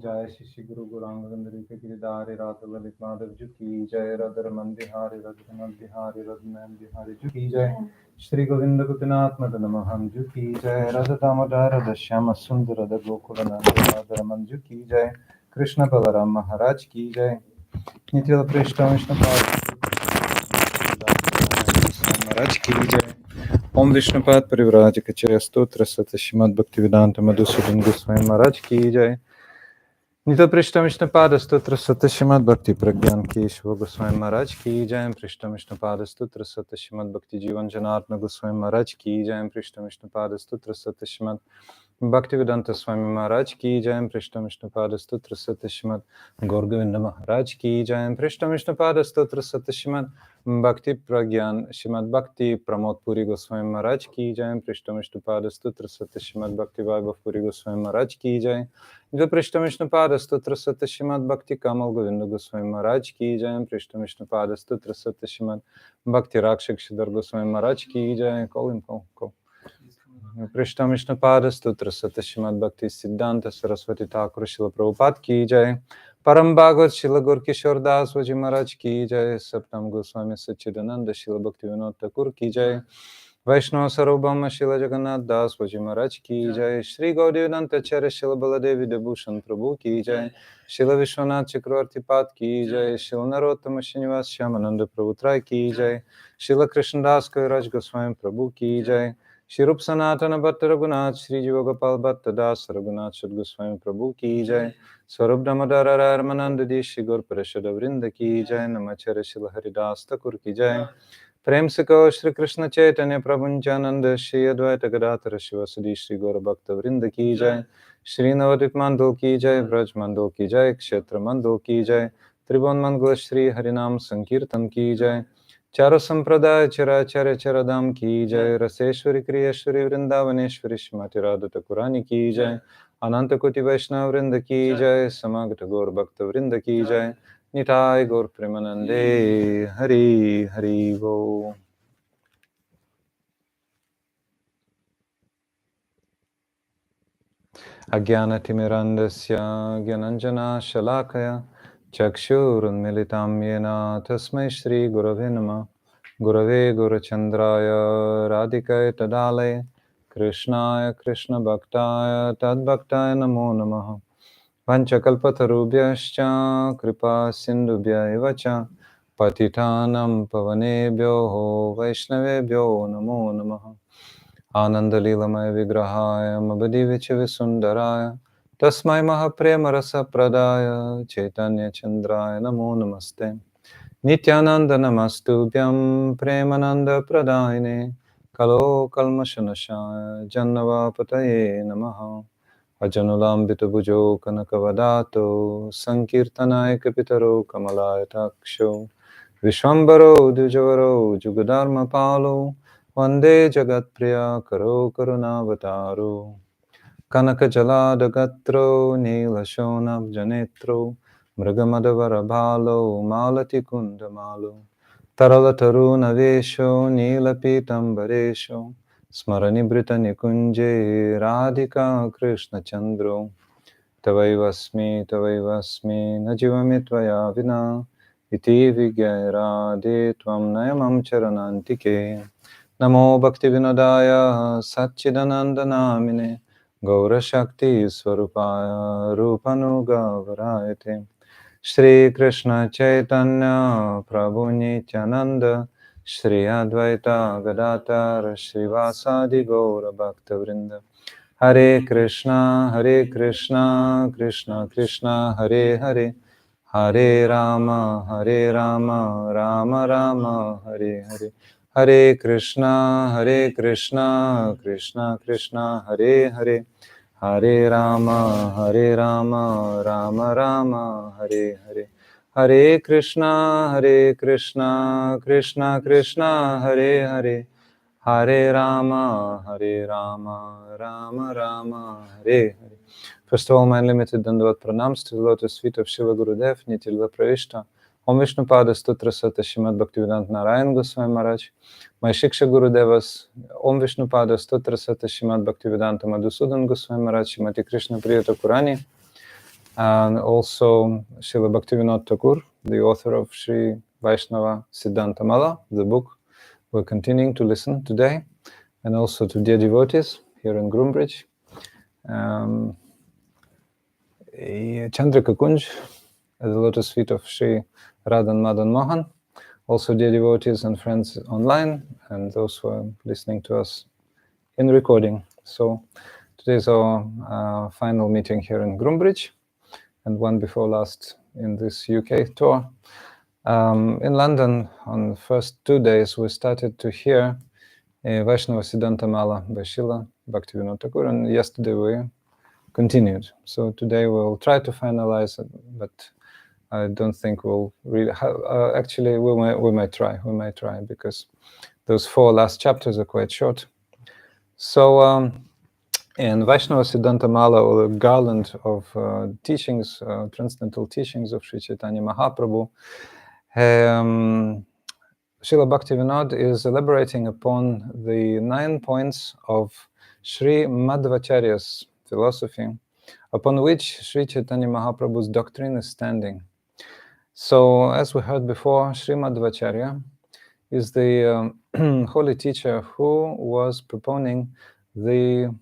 जय श्री गुरु गौरांग गिरिधारी राधा ललित माधव जी की जय। राधा रमन बिहारी रघुनाथ बिहारी रघुनंदन बिहारी जी की जय। श्री गोविंद गोपीनाथ मदन मोहन जी की जय। राधा दामोदर राधा श्याम सुंदर राधा गोकुल नंद राधा रमन जी की जय। कृष्ण बलराम महाराज की जय। नित्य पृष्ठ विष्णु महाराज की जय। ओम विष्णुपाद परिव्राजक चय स्तोत्र सत श्रीमद् भक्तिवेदांत मधुसूदन गोस्वामी महाराज की जय। नित्य पृष्ठ विष्णुपाद स्तोत्र सत श्रीमद् भक्ति प्रज्ञान केशव गोस्वामी महाराज की जय। पृष्ठ विष्णुपाद स्तोत्र सत श्रीमद् भक्ति जीवन जनार्दन गोस्वामी महाराज की जय। पृष्ठ विष्णुपाद स्तोत्र सत श्रीमद् भक्तिवेदांत स्वामी महाराज की जय। पृष्ठ विष्णुपाद स्तोत्र सत श्रीमद् गौर गोविंद महाराज की जय। पृष्ठ विष्णुपाद स्तोत्र सत श्रीमद् भक्ति प्रज्ञान श्रीमद् भक्ति प्रमोद पुरी गोस्वामी महाराज की जय। पृष्ठ विष्णुपाद स्तोत्र सत श्रीमद् भक्ति वैभव पुरी गोस्वामी महाराज की जय। जो पृष्ठ विष्णुपाद स्तोत्र सत श्रीमद् भक्ति कमल गोविंद गोस्वामी महाराज की जय। पृष्ठ विष्णुपाद स्तोत्र सत श्रीमद् भक्ति राक्षसधर गोस्वामी महाराज की जय। को पृष्ठ विष्णुपाद स्तोत्र सत श्रीमद् भक्ति सिद्धांत सरस्वती ठाकुर शिल प्रभुपाद की जय। परम भागवत शिल गौर किशोर दास जी महाराज की जय। सप्तम गोस्वामी सच्चिदानंद शिल भक्ति विनोद ठाकुर की जय। वैष्णव सर्वभौम शिल जगन्नाथ दास जी महाराज की जय। श्री गौरीनाथ आचार्य शिल बलदेव विद्याभूषण प्रभु की जय। शिल विश्वनाथ चक्रवर्ती पाद की जय। शिल नरोत्तम श्रीनिवास श्यामानंद प्रभु त्राय की जय। शिल कृष्णदास कविराज गोस्वामी प्रभु की जय। श्री रूप सनातन भट्ट रघुनाथ श्री जीव गोपाल भट्ट दास रघुनाथ सद गोस्वामी प्रभु की जय। स्वरूप दामोदर रमानंद दी श्री गौर परिषद वृंद की जय। नमाचार्य शिल हरिदास ठाकुर की जय। प्रेम से कहो श्री कृष्ण चैतन्य प्रभु नित्यानंद श्री अद्वैत गदाधर शिवासदि श्री गौर भक्त वृंद की जय। श्री नवद्वीप मंडल की जय। ब्रज मंडल की जय। क्षेत्र मंडल की जय। त्रिभुवन मंगल श्री हरिनाम संकीर्तन की जय। चारों संप्रदाय चराचर्य चरधाम की जय। रसेश्वरी क्रियेश्वरी वृंदावनेश्वरी श्रीमती राधा ठाकुरानी की जय। अनंत कोटि वैष्णव वृंद की जय। समागत गौर भक्त वृंद की जय। निताय गौर प्रेमानंदे हरि हरि वो। अज्ञानतिमिरन्दस्य ज्ञानञ्जनशलाकया चक्षुरुन्मिलितं येन तस्मै श्रीगुरवे नमः। गुरवे गुरुचन्द्राय राधिकाय तदालये कृष्णाय कृष्णभक्ताय तद्भक्ताय नमो नमः। पञ्चकल्पतरुभ्यश्च कृपा सिन्धुभ्य एव च पतितानां पवनेभ्यो वैष्णवेभ्यो नमो नमः। आनन्दलीलमय विग्रहाय मबदिविच विसुन्दराय तस्मै महाप्रेम रसप्रदाय चैतन्यचन्द्राय नमो नमस्ते। नित्यानंद नमस्तुभ्यं प्रेमानंद प्रदायिने कलो कल्मषनाशाय जन्मवापतये नमः। अजनुलाम्बित भुजो कनकवदातो संकीर्तनाय कपितरो कमलायताक्षो विश्वम्भरो द्विजवरो जुगधर्मपालो वन्दे जगत्प्रिया करो करुणावतारो। कनकजलादगत्रो नीलशोणब्जनेत्रो मृगमदवरभालो मालतिकुन्दमालो तरलतरुणवेशो नीलपीतम्बरेशो स्मरनिभृतनिकुञ्जे राधिका कृष्णचन्द्रो। तवैवस्मि न जीवमि त्वया विना इति विज्ञाय राधे त्वं नयमं चरणान्तिके। नमो भक्तिविनोदाय सच्चिदानन्दनामिने गौरशक्तिस्वरूपाय रूपनुगवराय ते। श्री कृष्ण चैतन्य प्रभु नित्यानंद श्री अद्वैता गदाधर श्रीवासादि गौर भक्तवृंद। हरे कृष्णा कृष्ण कृष्ण हरे हरे हरे राम राम राम हरे हरे। हरे कृष्णा कृष्ण कृष्ण हरे हरे हरे राम राम राम हरे हरे। हरे Krishna Krishna Krishna Hare Hare Hare Ram Ram Ram Hare Hare. First of all, my unlimited Dandavat pranams to the lotus feet of Srila Gurudev, Nitya Pravishta. Om Vishnu Pada Stotra Sata Shrimad Bhaktivedanta Narayan Goswami Maharaj. My Shiksha Gurudevas, Om Vishnu Pada Stotra Sata Shrimad Bhaktivedanta Madhusudan Goswami Maharaj, Shrimati Krishna Priya Thakurani. and also Srila Bhaktivinoda Thakur, the author of Sri Vaisnava-siddhanta-mala, the book we're continuing to listen today, and also to dear devotees here in Groombridge. Chandrika Kunj, at the lotus feet of Sri Radhan Madan Mohan, also dear devotees and friends online, and those who are listening to us in recording. So today's our final meeting here in Groombridge, and one before last in this UK tour. In London, on the first 2 days, we started to hear Vaisnava-siddhanta-mala by Srila Bhaktivinoda Thakur, and yesterday we continued. So today we'll try to finalize it, but I don't think we'll really actually we may try because those 4 last chapters are quite short. So in Vaisnava-siddhanta-mala, or the garland of teachings, transcendental teachings of Sri Chaitanya Mahaprabhu, Srila Bhaktivinoda is elaborating upon the 9 points of Sri Madhvacharya's philosophy, upon which Sri Chaitanya Mahaprabhu's doctrine is standing. So, as we heard before, Sri Madhvacharya is the holy teacher who was proponing the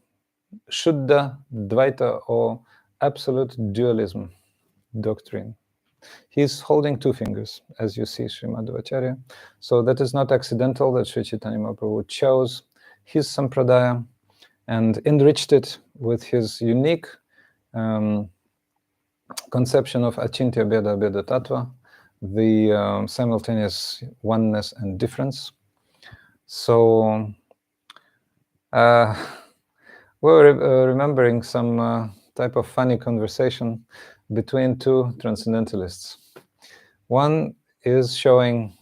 Shuddha Dvaita, or absolute dualism doctrine. He's holding 2 fingers, as you see, Sri Madhvacharya. So that is not accidental that Sri Chaitanya Mahaprabhu chose his sampradaya and enriched it with his unique conception of Achintya Bheda Bheda Tattva, the simultaneous oneness and difference. So we're remembering some type of funny conversation between 2 transcendentalists. One is showing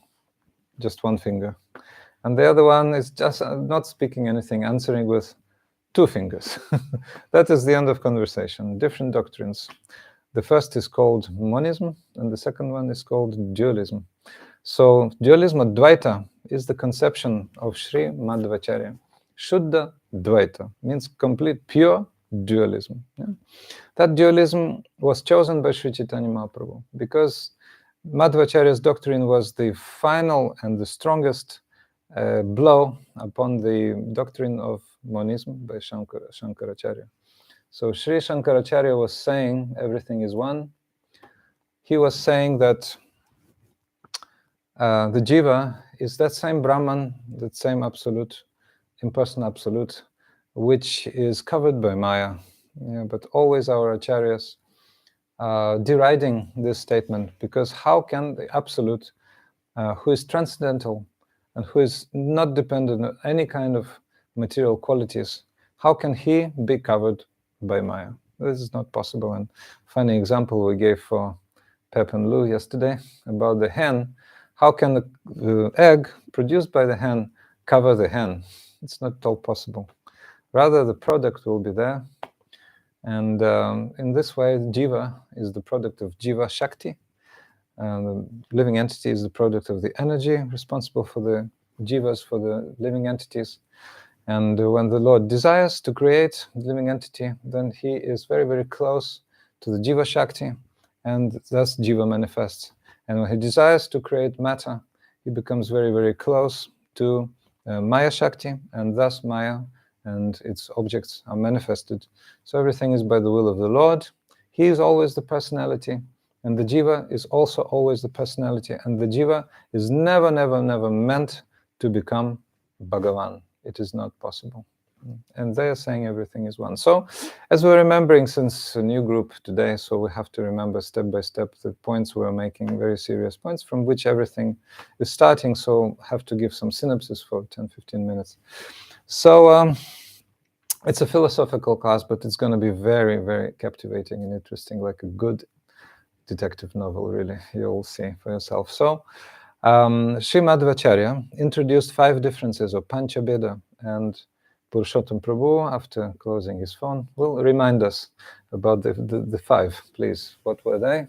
just 1 finger, and the other one is just not speaking anything, answering with 2 fingers. That is the end of conversation. Different doctrines. The first is called monism, and the second one is called dualism. So dualism, or Dvaita, is the conception of Sri Madhvacharya. Shuddha Dvaita means complete, pure dualism. Yeah? That dualism was chosen by Sri Chaitanya Mahaprabhu because Madhvacharya's doctrine was the final and the strongest blow upon the doctrine of monism by Shankaracharya. So Sri Shankaracharya was saying everything is one. He was saying that the jiva is that same Brahman, that same absolute, impersonal absolute, which is covered by Maya. Yeah, but always our acharyas deriding this statement, because how can the absolute, who is transcendental and who is not dependent on any kind of material qualities, how can he be covered by Maya? This is not possible. And funny example we gave for Pep and Lou yesterday about the hen. How can the egg produced by the hen cover the hen? It's not at all possible. Rather, the product will be there. And in this way, jiva is the product of jiva shakti. The living entity is the product of the energy responsible for the jivas, for the living entities. And when the Lord desires to create the living entity, then he is very, very close to the jiva shakti, and thus jiva manifests. And when he desires to create matter, he becomes very, very close to Maya Shakti, and thus Maya and its objects are manifested. So everything is by the will of the Lord. He is always the personality, and the jiva is also always the personality, and the jiva is never, never, never meant to become Bhagavan. It is not possible. And they are saying everything is one. So, as we're remembering since a new group today, so we have to remember step by step the points we're making, very serious points from which everything is starting. So, have to give some synopsis for 10-15 minutes. So, it's a philosophical class, but it's going to be very, very captivating and interesting, like a good detective novel, really. You'll see for yourself. So, Sri Madhvacharya introduced 5 differences of Panchabheda, and Purushottam Prabhu, after closing his phone, will remind us about the 5, please. What were they?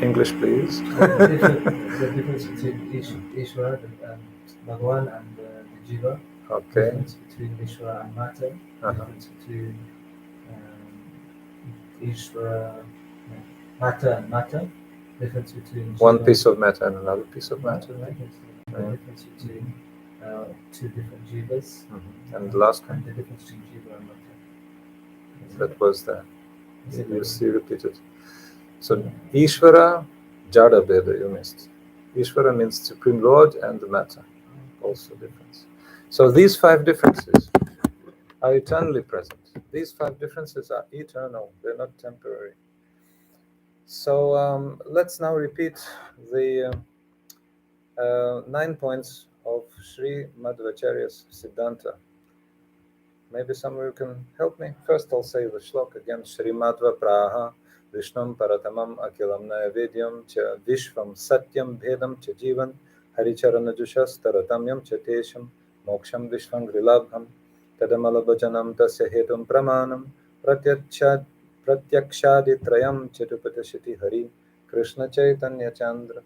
English, please. The difference between Ishvara and Bhagwan and the Jiva. Okay. The difference between Ishvara and Matter. The difference between Ishvara, matter and matter, difference between One jiva, piece of matter and another piece of matter, right? the difference between two different jivas, And the last one, and the difference between jiva and matter. that was there. Is it You really? see repeated. So Ishvara, Jada Bheda, you missed. Ishvara means Supreme Lord and the matter, also difference. So these 5 differences are eternally present. These 5 differences are eternal, they're not temporary. So let's now repeat the 9 points of Sri Madhvacharya's Siddhanta. Maybe some of you can help me. First I'll say the shlok again. Shri Madhva Praha Vishnam Paratamam Akilam Naivedyam Cha Vishvam Satyam Bhedam Cha Jivan Haricharanajusha Staratamyam Cha Tesham Moksham Vishvam Grilabham Tadamalabhajanam Tasya Hetum Pramanam Pratyakshaditrayam Chetupatashiti Hari Krishna Chaitanya Chandra.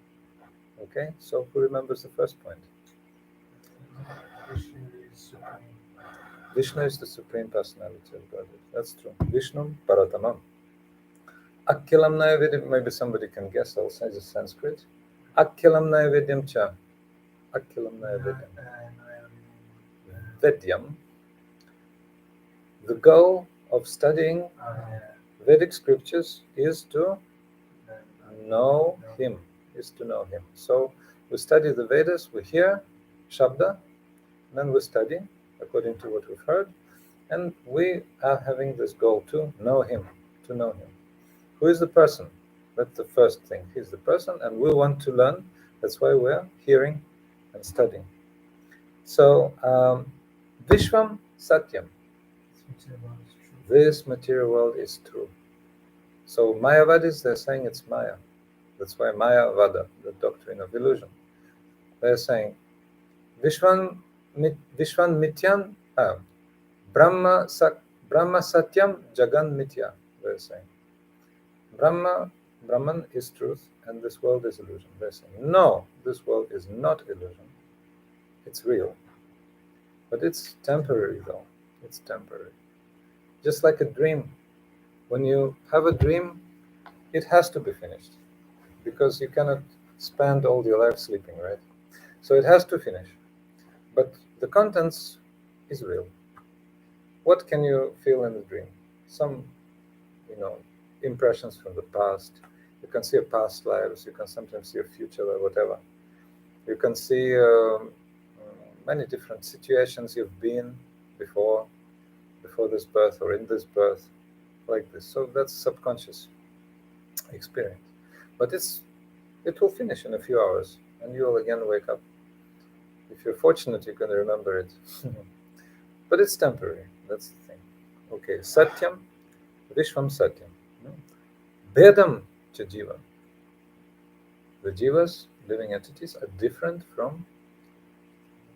Okay, so who remembers the first point? Vishnu is the Supreme Personality of Godhead. That's true. Vishnu Paratamam. Akhilam Naivedyam, maybe somebody can guess, I'll say the Sanskrit. Akhilam Naivedyam Cha. Akhilam Naivedyam. Vedyam. The goal of studying Vedic scriptures is to know Him. So we study the Vedas, we hear Shabda, then we study according to what we've heard, and we are having this goal to know Him, Who is the person? That's the first thing. He's the person, and we want to learn. That's why we're hearing and studying. So, Vishwam Satyam. This material world is true. So, Mayavadis, they're saying it's Maya. That's why Mayavada, the doctrine of illusion. They're saying, Vishwan Mityan, Brahma Satyam Jagan Mitya, they're saying. Brahman is truth, and this world is illusion. They're saying, no, this world is not illusion. It's real. But it's temporary, though. It's temporary. Just like a dream. When you have a dream, it has to be finished. Because you cannot spend all your life sleeping, right? So it has to finish. But the contents is real. What can you feel in the dream? Some, impressions from the past. You can see your past lives. You can sometimes see a future or whatever. You can see many different situations you've been before this birth or in this birth, like this. So that's subconscious experience. But it will finish in a few hours, and you will again wake up. If you're fortunate, you can remember it. But it's temporary. That's the thing. Okay, Satyam, Vishwam Satyam. Bhedam cha Jiva. The Jivas, living entities, are different from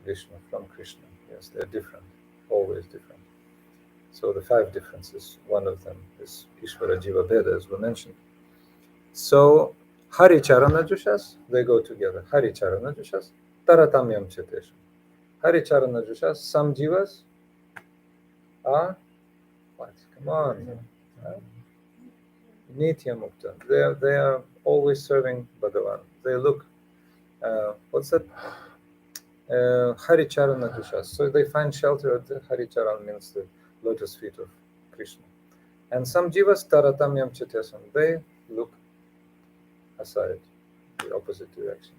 Vishnu, from Krishna. Yes, they're different, always different. So the 5 differences, one of them is Ishvara Jiva Bheda, as we mentioned. So Hari Charanajushas, they go together. Hari Charanajushas, Taratamyam Chetesham. Hari Charanajushas, some Jivas are what? Come on. Nitya Mukta. They are always serving Bhagavan. They look, what's that? Haricharana Dushas. So they find shelter at the Haricharan, means the lotus feet of Krishna. And some Jivas Taratamyam Chetesam, they look aside, the opposite direction.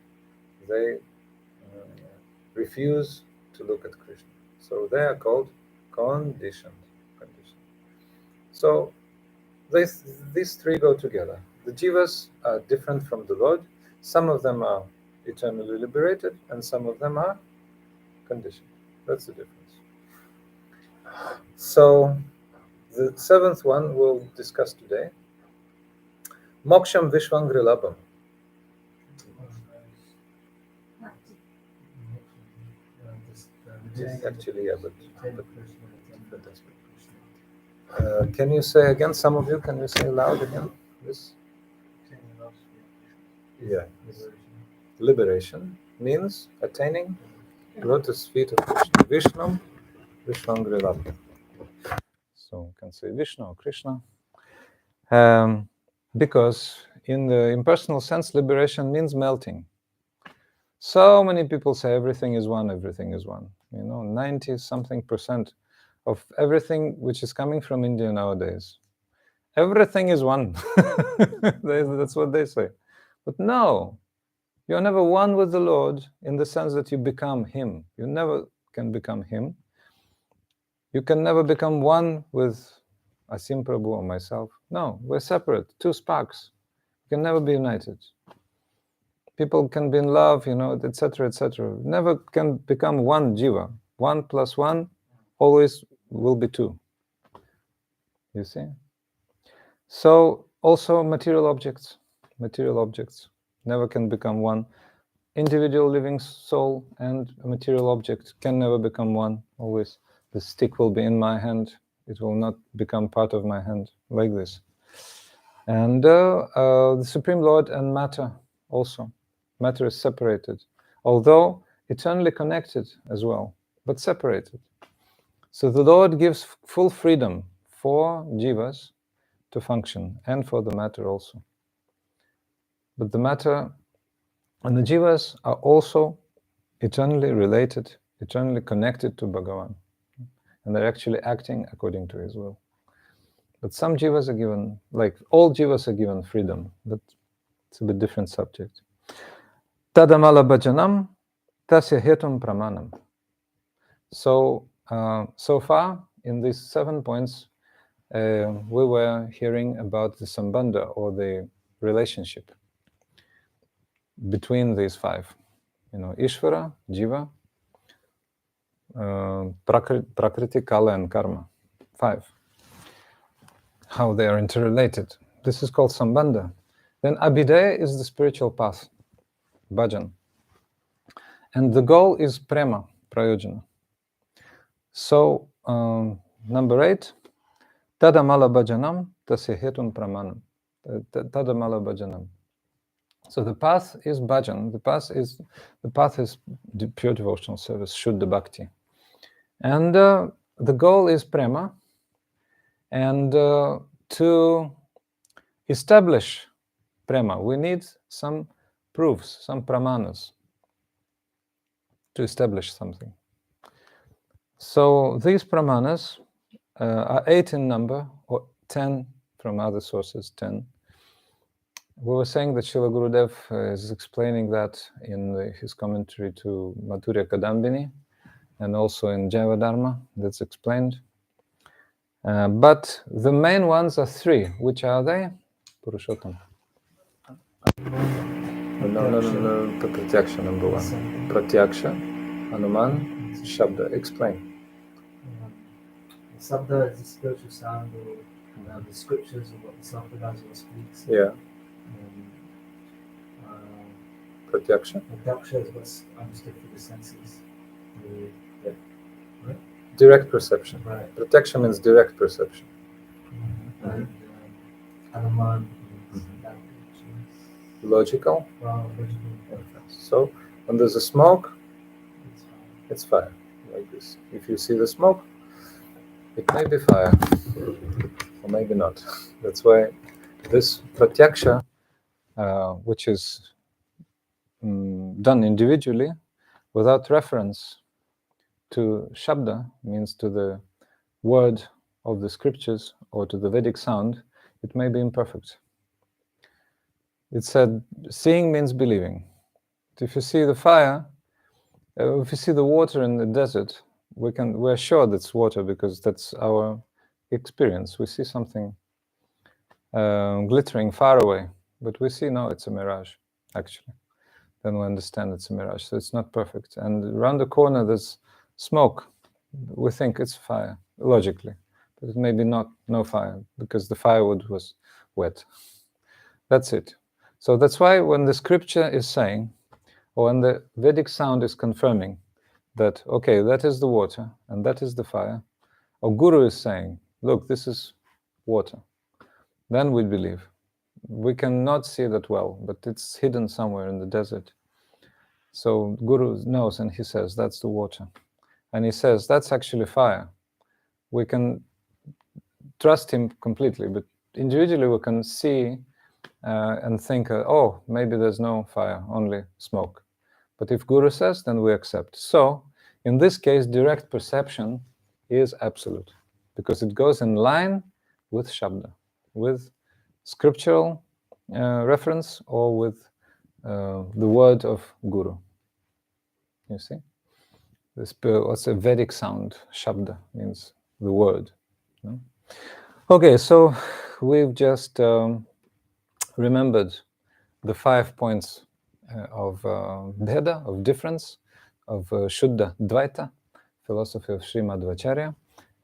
They refuse to look at Krishna. So they are called conditioned. So these 3 go together. The Jivas are different from the Lord. Some of them are eternally liberated, and some of them are conditioned. That's the difference. So the 7th one we'll discuss today. Moksham Vishwangrilabham. Actually, yeah, but that's can you say again, some of you, can you say loud again? This? Yeah. Liberation means attaining lotus feet of Krishna. Vishnam, Vishwangrilabham. So you can say Vishnu or Krishna. Because in the impersonal sense, liberation means melting. So many people say everything is one, everything is one. 90-something% of everything which is coming from India nowadays, everything is one. That's what they say. But no, you're never one with the Lord in the sense that you become Him. You never can become Him. You can never become one with Asim Prabhu or myself. No, we're separate, two sparks. You can never be united. People can be in love, etc., etc. Never can become one jiva. 1 + 1 always will be 2. You see? So also material objects never can become one. Individual living soul and a material object can never become one. Always the stick will be in my hand. It will not become part of my hand, like this. And the Supreme Lord and matter also. Matter is separated, although eternally connected as well, but separated. So the Lord gives full freedom for jivas to function, and for the matter also. But the matter and the jivas are also eternally related, eternally connected to Bhagavan. And they're actually acting according to His will. But some jivas are given, like all jivas are given freedom, but it's a bit different subject. Tadamala bhajanam tasya hetum pramanam. So, so far, in these 7 points, we were hearing about the sambandha, or the relationship between these 5. Ishvara, Jiva, Prakriti, Kala, and Karma. 5. How they are interrelated. This is called sambandha. Then abhidaya is the spiritual path, bhajan. And the goal is prema, prayojana. So, number 8, tadamala bhajanam tasya hetum pramanam. Tadamala bhajanam. So the path is bhajan. The path is pure devotional service, shuddha bhakti. And the goal is prema. And to establish prema, we need some proofs, some pramanas to establish something. So these pramanas are 8 in number, or 10 from other sources, 10. We were saying that Srila Gurudev is explaining that in his commentary to Madhurya Kadambini, and also in Jaiva Dharma, that's explained. But the main ones are 3. Which are they? Purushottam. No. Pratyaksha, number 1. Pratyaksha, Hanuman, Shabda. Explain. Sabda is the spiritual sound, or the scriptures, or what the Sampradaya speaks. Yeah. Pratyaksha? Pratyaksha is what's understood through the senses. Yeah. Right? Direct perception. Right. Pratyaksha means direct perception. And Hanuman is logical. logical. So when there's a smoke, it's fire, like this. If you see the smoke, it may be fire, or maybe not. That's why this pratyaksha, which is done individually, without reference to shabda, means to the word of the scriptures or to the Vedic sound, it may be imperfect. It said, seeing means believing. If you see the fire, if you see the water in the desert, we're sure that's water because that's our experience. We see something glittering far away, but we see, no, it's a mirage, actually. Then we understand it's a mirage, so it's not perfect. And around the corner there's smoke. We think it's fire, logically, but it may be no fire, because the firewood was wet. That's it. So that's why when the scripture is saying, or when the Vedic sound is confirming that, okay, that is the water and that is the fire, or Guru is saying, look, this is water, then we believe. We cannot see that well, but it's hidden somewhere in the desert. So Guru knows, and he says, that's the water. And he says, that's actually fire. We can trust him completely, but individually we can see and think, oh, maybe there's no fire, only smoke. But if Guru says, then we accept. So, in this case, direct perception is absolute, because it goes in line with Shabda, with scriptural reference, or with the word of Guru. You see? This, what's a Vedic sound? Shabda means the word. No? Okay, so we've just remembered the 5 points of Bheda, of difference, of Shuddha Dvaita, philosophy of Sri Madhvacharya,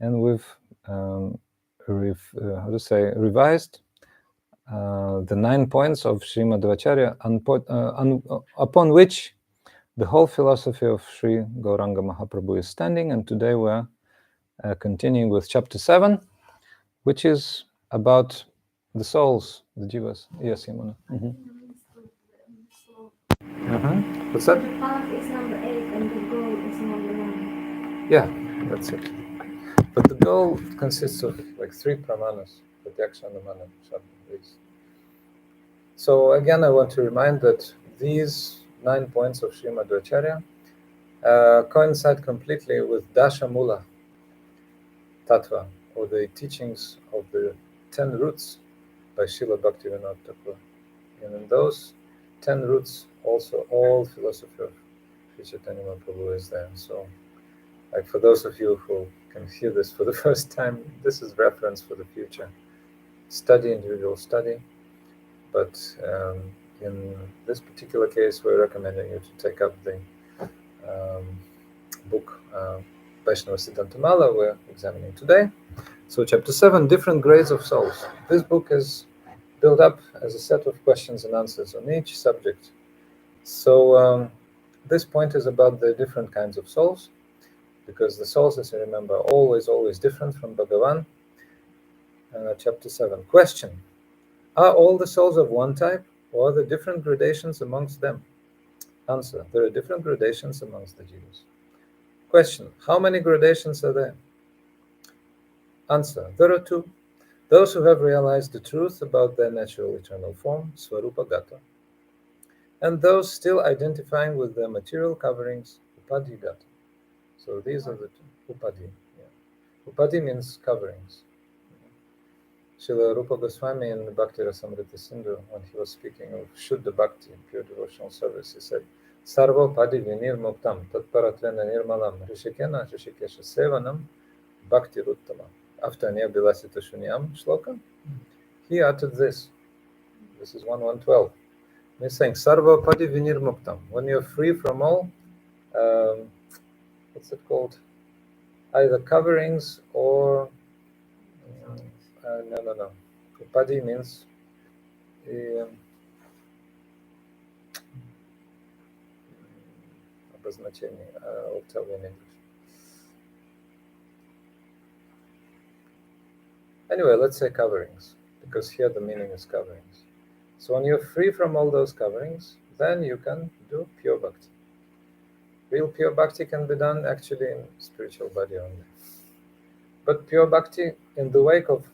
and we've revised the 9 points of Sri Madhvacharya, upon which the whole philosophy of Sri Gauranga Mahaprabhu is standing. And today we're continuing with chapter 7, which is about the souls, the jivas. Yes, Yamuna. What's that? The path is number 8 and the goal is number 9. Yeah, that's it. But the goal consists of like 3 pramanas, pratyaksha, anumana, shabda. So again, I want to remind that these 9 points of Sri Madhvacharya coincide completely with Dasha Mula Tattva, or the teachings of the 10 roots by Srila Bhaktivinoda Thakura. And in those 10 roots, also all philosophy of Sri Chaitanya Mahaprabhu is there. So, like for those of you who can hear this for the first time, this is reference for the future. Study, individual study. But in this particular case, we're recommending you to take up the book Vaisnava-siddhanta-mala we're examining today. So chapter 7, different grades of souls. This book is built up as a set of questions and answers on each subject. So this point is about the different kinds of souls, because the souls, as you remember, are always different from Bhagavan. Chapter 7. Question: are all the souls of one type, or are there different gradations amongst them? Answer: there are different gradations amongst the jivas. Question: how many gradations are there? Answer: there are 2. Those who have realized the truth about their natural eternal form, Swarupa-gata, and those still identifying with their material coverings, Upadhi-gata. So these are the 2. Upadhi. Yeah. Upadhi means coverings. Srila Rupa Goswami in Bhakti Rasamrita Sindhu, when he was speaking of Shuddha Bhakti, pure devotional service, he said, Sarva Padi Vinir Muktam Tatparatvena Nirmalam Rishikena Rishikesha Sevanam Bhakti Ruttama. After Anya Bilasita Shunyam shloka, he uttered this. This is 1.1.12. He's saying, Sarva Padi Vinir Muktam. When you're free from all, what's it called? Either coverings or no. Upadhi means обозначение. I'll tell you in English. Anyway, let's say coverings, because here the meaning is coverings. So when you're free from all those coverings, then you can do pure bhakti. Real pure bhakti can be done actually in spiritual body only. But pure bhakti in the wake of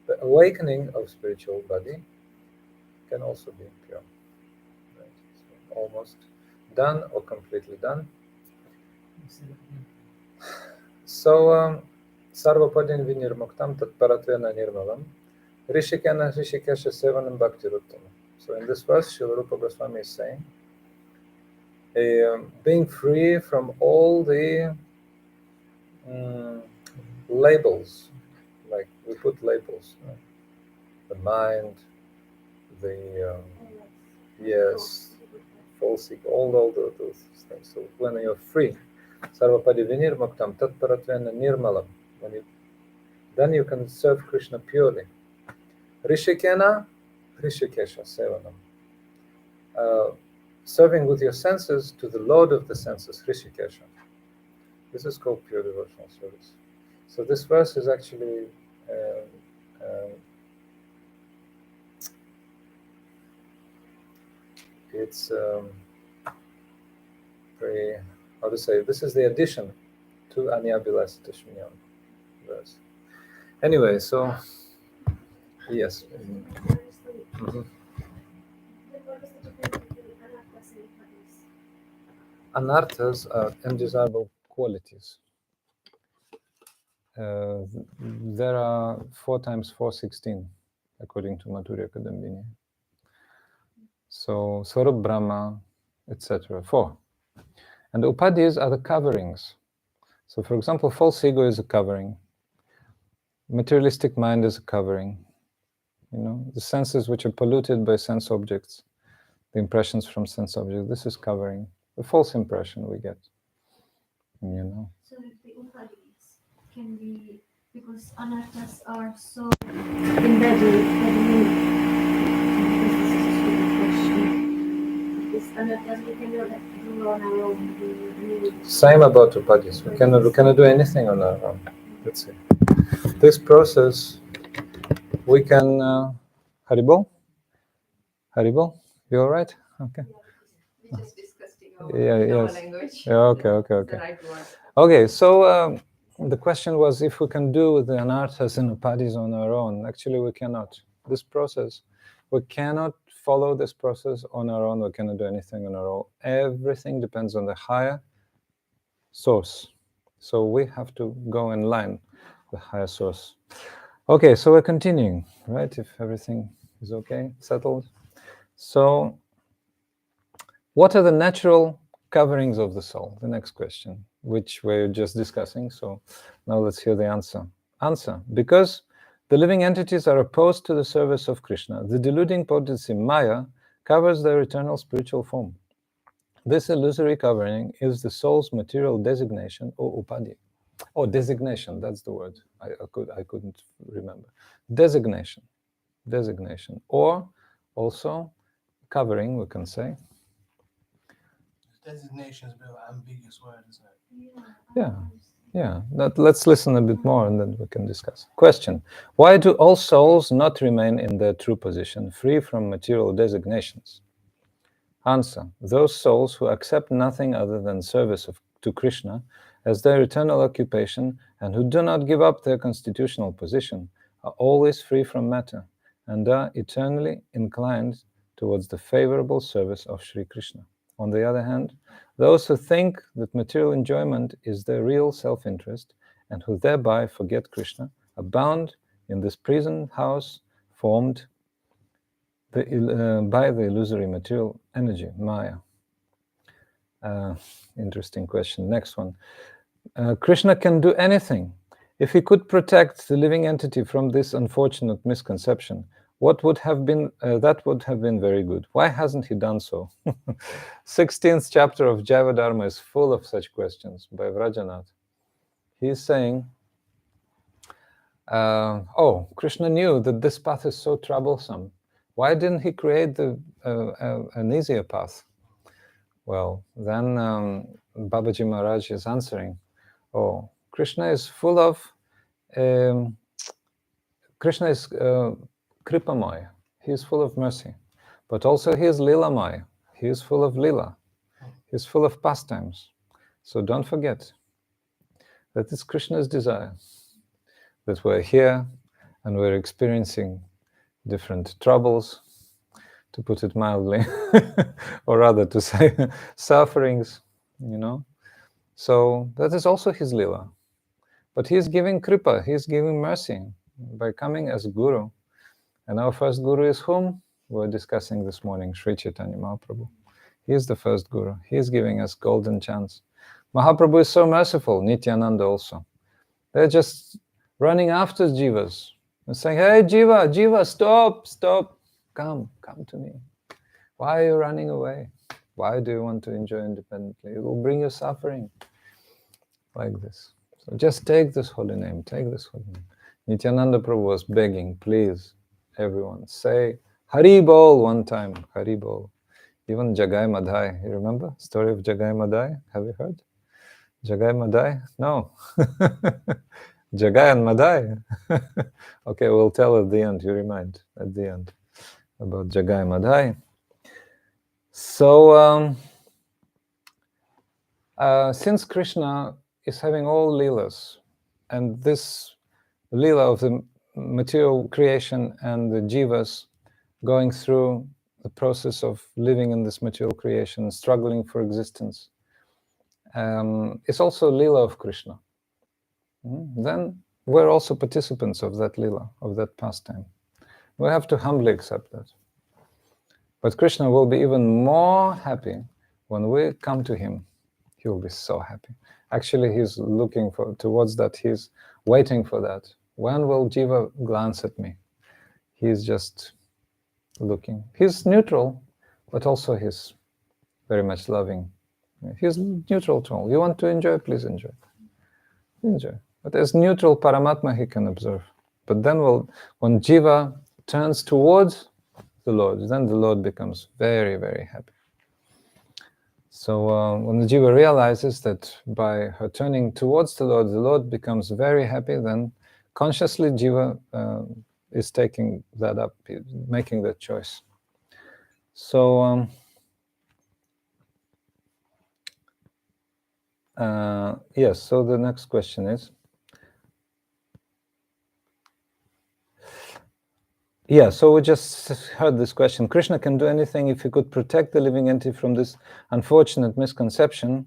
the awakening of spiritual body can also be pure. Right? So almost done or completely done. So, Sarvapadin Vinirmuktam Tatparatvena Nirmalam Rishikena Rishikesha Sevanam Bhakti Ruttama. So in this verse, Srila Rupa Goswami is saying, being free from all the labels, like we put labels, right? The mind, the false ego, all those things. So when you're free, Sarvapadi Vinirmuktam Tatparatvena Nirmalam, then you can serve Krishna purely. Rishikena Rishikesha Sevanam. Serving with your senses to the Lord of the senses, Rishikesha. This is called pure devotional service. So this verse is actually it's very, this is the addition to Anya Bilasita Shunyan verse. Anyway, so yes. Then what is the difference between anarthas and upadis? Anarthas are undesirable qualities. There are 4 times 416, according to Madhurya Kadambini. So Swarup Brahma, etc. 4. And the upadis are the coverings. So for example, false ego is a covering. Materialistic mind is a covering. You know, the senses which are polluted by sense objects, the impressions from sense objects, this is covering. The false impression we get. You know. So if the upadis can be, because anarthas are so embedded, that means, this is a stupid question. These anarthas we cannot do on our own. We need Same about upadis. We cannot do anything on our own. Let's see. This process, we can. Haribol? Haribol? You all right? Okay. We just discussed in Yeah, our yes. language. Yeah, okay. The right word. Okay, so the question was if we can do the anarthas and upadis on our own. Actually, we cannot. This process, we cannot follow this process on our own. We cannot do anything on our own. Everything depends on the higher source. So we have to go in line with the higher source. Okay, so we're continuing, right? If everything is okay, settled. So what are the natural coverings of the soul? The next question, which we're just discussing. So now let's hear the answer. Answer: because the living entities are opposed to the service of Krishna, the deluding potency Maya covers their eternal spiritual form. This illusory covering is the soul's material designation or upadi. Oh, designation, that's the word. I couldn't remember. Designation. Or also covering, we can say. Designation is a bit of an ambiguous word, isn't it? Yeah. Let's listen a bit more and then we can discuss. Question: why do all souls not remain in their true position, free from material designations? Answer: those souls who accept nothing other than service to Krishna as their eternal occupation and who do not give up their constitutional position are always free from matter and are eternally inclined towards the favorable service of Sri Krishna. On the other hand, those who think that material enjoyment is their real self-interest and who thereby forget Krishna are bound in this prison house formed by the illusory material energy, Maya. Interesting question. Next one. Krishna can do anything. If he could protect the living entity from this unfortunate misconception, what would have been that would have been very good. Why hasn't he done so? 16th chapter of Jaiva Dharma is full of such questions by Vrajanath. He's saying, Krishna knew that this path is so troublesome. Why didn't he create an easier path? Well, then Babaji Maharaj is answering, Krishna is full of Krishna is Kripamaya. He is full of mercy. But also he is Lilamaya. He is full of Lila. He is full of pastimes. So don't forget that it's Krishna's desire that we're here and we're experiencing different troubles, to put it mildly, or rather to say sufferings, you know. So that is also his Lila. But he is giving Kripa, he is giving mercy by coming as Guru. And our first Guru is whom? We're discussing this morning, Sri Chaitanya Mahaprabhu. He is the first Guru. He is giving us golden chance. Mahaprabhu is so merciful, Nityananda also. They're just running after Jivas and saying, hey, Jiva, stop, come to me. Why are you running away? Why do you want to enjoy independently? It will bring you suffering. Like this. So just take this holy name, take this holy name. Nityananda Prabhu was begging, please, everyone, say Hari Bol one time, Hari Bol. Even Jagai Madhai, you remember? Story of Jagai Madhai? Have you heard? Jagai Madhai? No. Jagai and Madhai. Okay, we'll tell at the end, you remind, at the end, about Jagai Madhai. So, since Krishna is having all Leelas, and this lila of the material creation and the jivas going through the process of living in this material creation, struggling for existence. It's also lila of Krishna. Then we're also participants of that lila, of that pastime. We have to humbly accept that. But Krishna will be even more happy when we come to him. He will be so happy. Actually, he's looking towards that. He's waiting for that. When will Jiva glance at me? He's just looking. He's neutral, but also he's very much loving. He's neutral to all. You want to enjoy, please enjoy. Enjoy. But as neutral Paramatma, he can observe. But then when Jiva turns towards the Lord, then the Lord becomes very, very happy. So when the Jiva realizes that by her turning towards the Lord becomes very happy, then consciously Jiva is taking that up, making that choice. So yes, so the next question is, yeah, so we just heard this question. Krishna can do anything. If he could protect the living entity from this unfortunate misconception,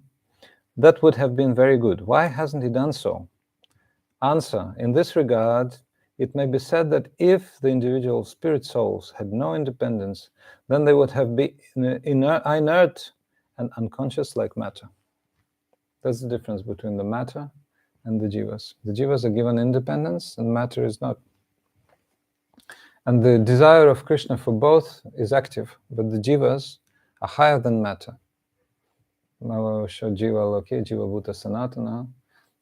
that would have been very good. Why hasn't he done so? Answer, in this regard, it may be said that if the individual spirit souls had no independence, then they would have been inert and unconscious like matter. That's the difference between the matter and the jivas. The jivas are given independence and matter is not. And the desire of Krishna for both is active, but the jivas are higher than matter. Jiva Bhuta Sanatana.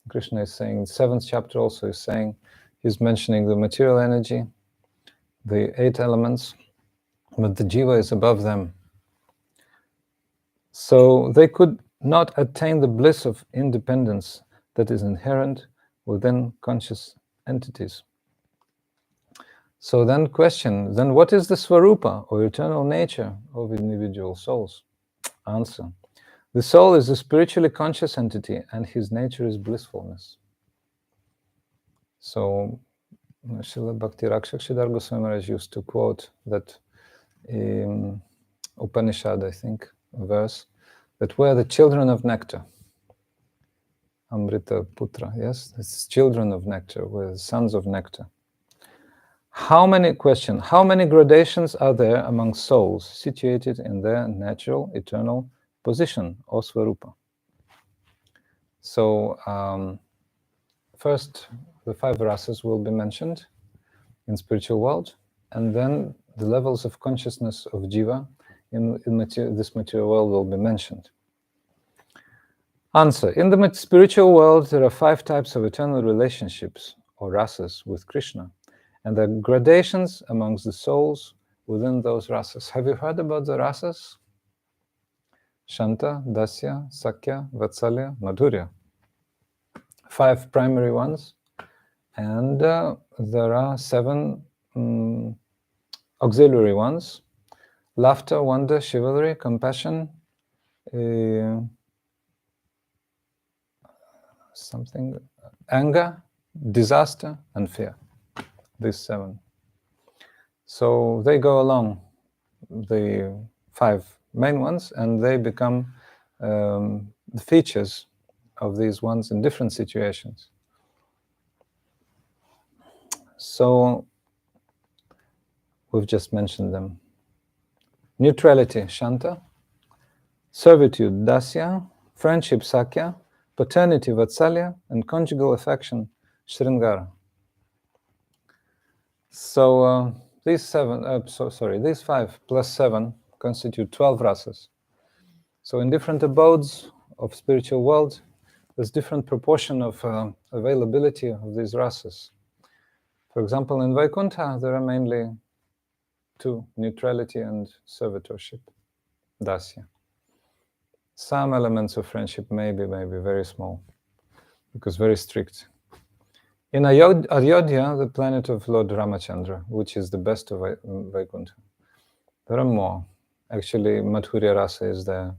Krishna is saying, in the 7th chapter also is saying, he's mentioning the material energy, the 8 elements, but the jiva is above them. So they could not attain the bliss of independence that is inherent within conscious entities. So then question, then what is the Swarupa, or eternal nature of individual souls? Answer, the soul is a spiritually conscious entity and his nature is blissfulness. So Srila Bhakti Rakshakshidhar Goswami Maharaj used to quote that Upanishad, I think, verse, that we're the children of nectar. Amrita Putra, yes? It's children of nectar, we're sons of nectar. How many gradations are there among souls situated in their natural, eternal position, or Swarupa? So, first, the 5 rasas will be mentioned in spiritual world, and then the levels of consciousness of jiva in this material world will be mentioned. Answer, in the spiritual world, there are 5 types of eternal relationships, or rasas, with Krishna, and there are gradations amongst the souls within those rasas. Have you heard about the rasas? Shanta, Dasya, Sakya, Vatsalya, Madhurya. 5 primary ones, and there are 7 auxiliary ones: laughter, wonder, chivalry, compassion, anger, disaster, and fear. These 7. So they go along the 5 main ones, and they become the features of these ones in different situations. So we've just mentioned them. Neutrality, Shanta; servitude, Dasya; friendship, Sakya; paternity, Vatsalya; and conjugal affection, Sringara. So these 5 plus 7 constitute 12 rasas. So in different abodes of spiritual world, there's different proportion of availability of these rasas. For example, in Vaikuntha, there are mainly 2, neutrality and servitorship, Dasya. Some elements of friendship may be very small, because very strict. In Ayodhya, the planet of Lord Ramachandra, which is the best of Vaikuntha, there are more. Actually, Madhurya Rasa is there,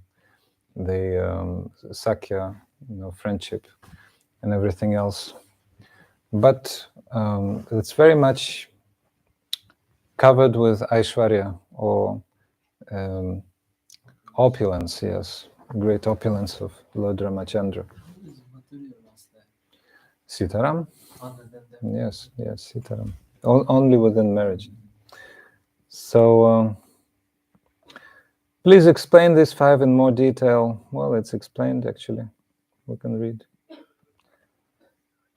the Sakya, friendship, and everything else. but it's very much covered with Aishwarya, or opulence, yes, great opulence of Lord Ramachandra. Who is Madhurya Ras there? Sitaram? Other than them? Yes, Sitaram. Only within marriage. So, please explain these 5 in more detail. Well, it's explained actually. We can read.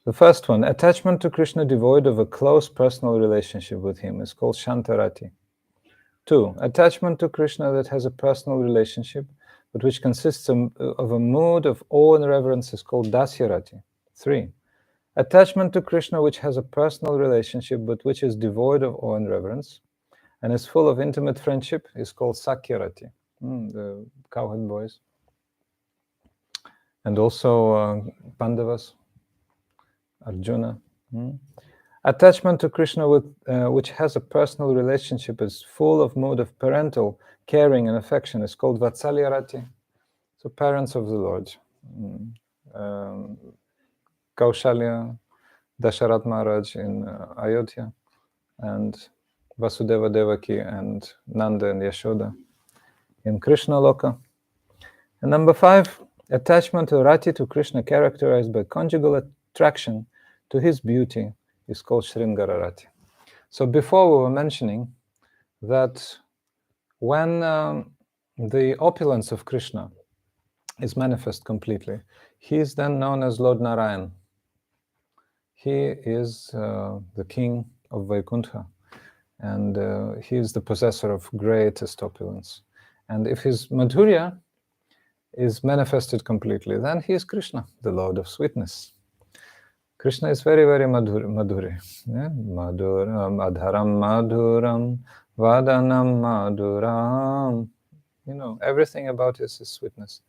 The first one, attachment to Krishna devoid of a close personal relationship with him is called Shantarati. 2, attachment to Krishna that has a personal relationship, but which consists of a mood of awe and reverence is called Dasyarati. 3, attachment to Krishna which has a personal relationship, but which is devoid of awe and reverence, and is full of intimate friendship is called Sakyarati, the cowherd boys. And also Pandavas, Arjuna. Attachment to Krishna which has a personal relationship is full of mood of parental caring and affection is called Vatsalyarati. So parents of the Lord. Kaushalya, Dasharat Maharaj in Ayodhya, and Vasudeva Devaki and Nanda and Yashoda in Krishna Loka. And number 5, attachment or rati to Krishna characterized by conjugal attraction to his beauty is called Sringara Rati. So before we were mentioning that when the opulence of Krishna is manifest completely, he is then known as Lord Narayan. He is the king of Vaikuntha, and he is the possessor of greatest opulence. And if his Madhurya is manifested completely, then he is Krishna, the Lord of sweetness. Krishna is very, very madhuri. Yeah? Madhuram, adharam madhuram, vadanam madhuram. You know, everything about this is sweetness.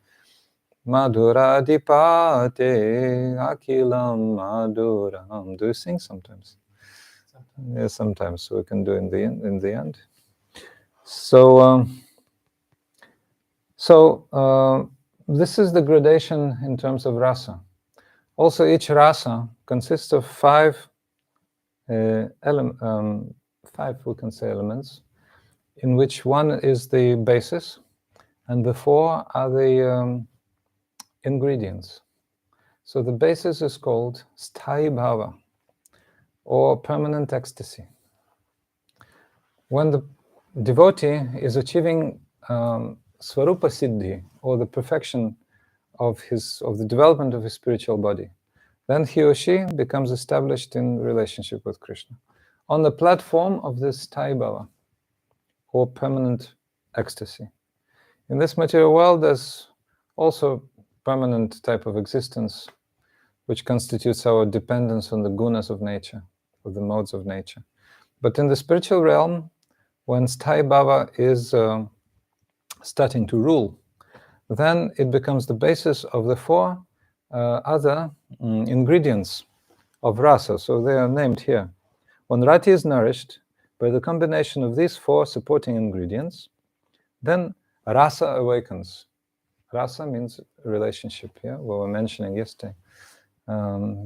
Madhuradipate, akilam madhuram. Do you sing sometimes? Yes, sometimes. So we can do in the end. So, this is the gradation in terms of rasa. Also, each rasa consists of 5 we can say elements, in which one is the basis, and the 4 are the ingredients. So the basis is called sthayi bhava, or permanent ecstasy. When the devotee is achieving swarupa siddhi, or the perfection of the development of his spiritual body, then he or she becomes established in relationship with Krishna on the platform of this sthayi bhava, or permanent ecstasy. In this material world, there's also permanent type of existence, which constitutes our dependence on the gunas of nature, or the modes of nature. But in the spiritual realm, when sthayi bhava is starting to rule, then it becomes the basis of the 4 other ingredients of rasa. So they are named here. When rati is nourished by the combination of these 4 supporting ingredients, then rasa awakens. Rasa means relationship, yeah, we were mentioning yesterday.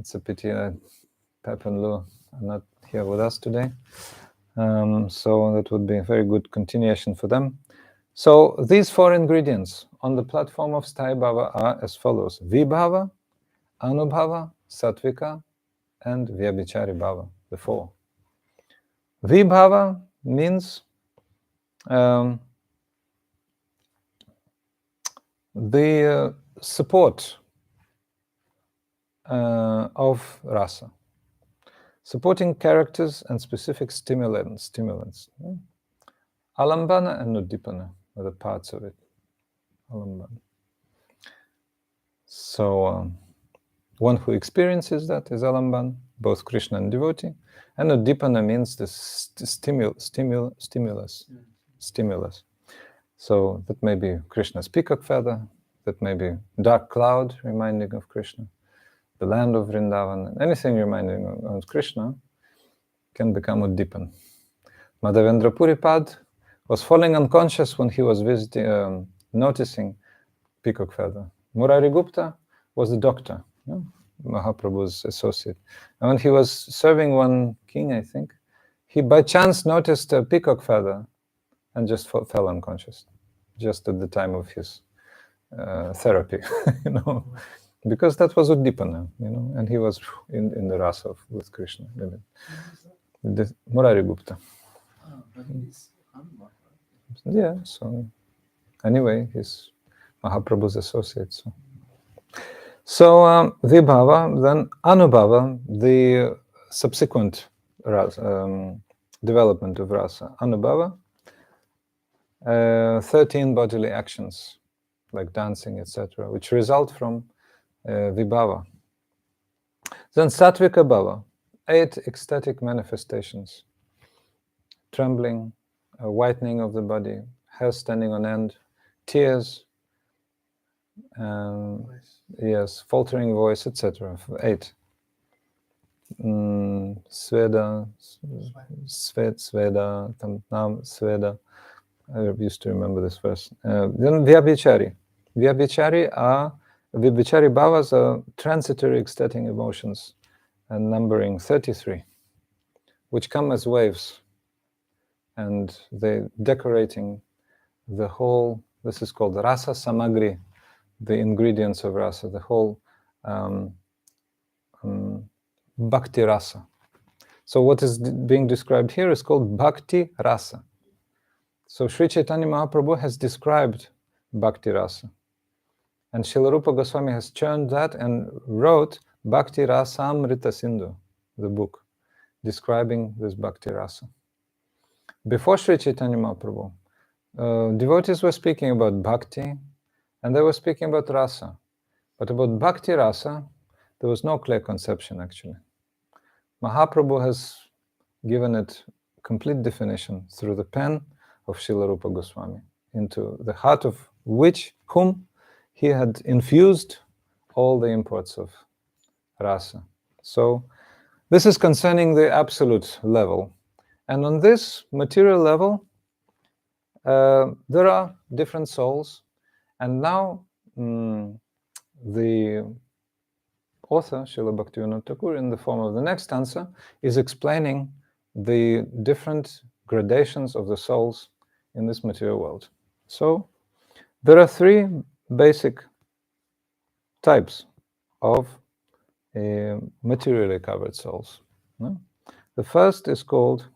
It's a pity that Pep and Lou are not here with us today. So that would be a very good continuation for them. So these 4 ingredients on the platform of sthayi bhava are as follows: vibhava, anubhava, sattvika, and vyabhichari bhava, the 4. Vibhava means the support of rasa, supporting characters and specific stimulants. Alambana and Nudipana are the parts of it. Alambana. So one who experiences that is Alamban, both Krishna and devotee. And Nudipana means the stimulus. So that may be Krishna's peacock feather, that may be dark cloud reminding of Krishna, the land of Vrindavan, anything reminding of Krishna can become Uddipan. Madhavendra Puripad was falling unconscious when he was noticing peacock feather. Murari Gupta was the doctor. Mahaprabhu's associate. And when he was serving one king, I think, he by chance noticed a peacock feather and just fell unconscious, just at the time of his therapy, because that was Uddipana, and he was in the rasa with Krishna. Murari Gupta. But he's Hanuman, right? Yeah, so anyway, he's Mahaprabhu's associate. So Vibhava, then Anubhava, the subsequent development of rasa. Anubhava, 13 bodily actions, like dancing, etc., which result from Vibhava. Then Sattvika Bhava, 8 ecstatic manifestations: trembling, whitening of the body, hair standing on end, tears, yes, faltering voice, etc. 8. Sveda, Sveda, Tam, Sveda. I used to remember this verse. Then Vyabhichari. Vyabhichari bhavas are transitory ecstatic emotions, and numbering 33, which come as waves, and they decorating the whole. This is called rasa samagri, the ingredients of rasa, the whole bhakti rasa. So what is being described here is called bhakti rasa. So Sri Chaitanya Mahaprabhu has described bhakti rasa, and Srila Rupa Goswami has churned that and wrote Bhakti Rasamrita Sindhu, the book describing this bhakti rasa. Before Sri Chaitanya Mahaprabhu, devotees were speaking about bhakti, and they were speaking about rasa. But about bhakti rasa, there was no clear conception actually. Mahaprabhu has given it complete definition through the pen of Srila Rupa Goswami, into the heart of whom he had infused all the imports of rasa. So this is concerning the absolute level. And on this material level, there are different souls. And now the author, Srila Bhaktivinoda Thakura, in the form of the next stanza, is explaining the different gradations of the souls in this material world. So there are 3 basic types of materially covered souls. No? The first is called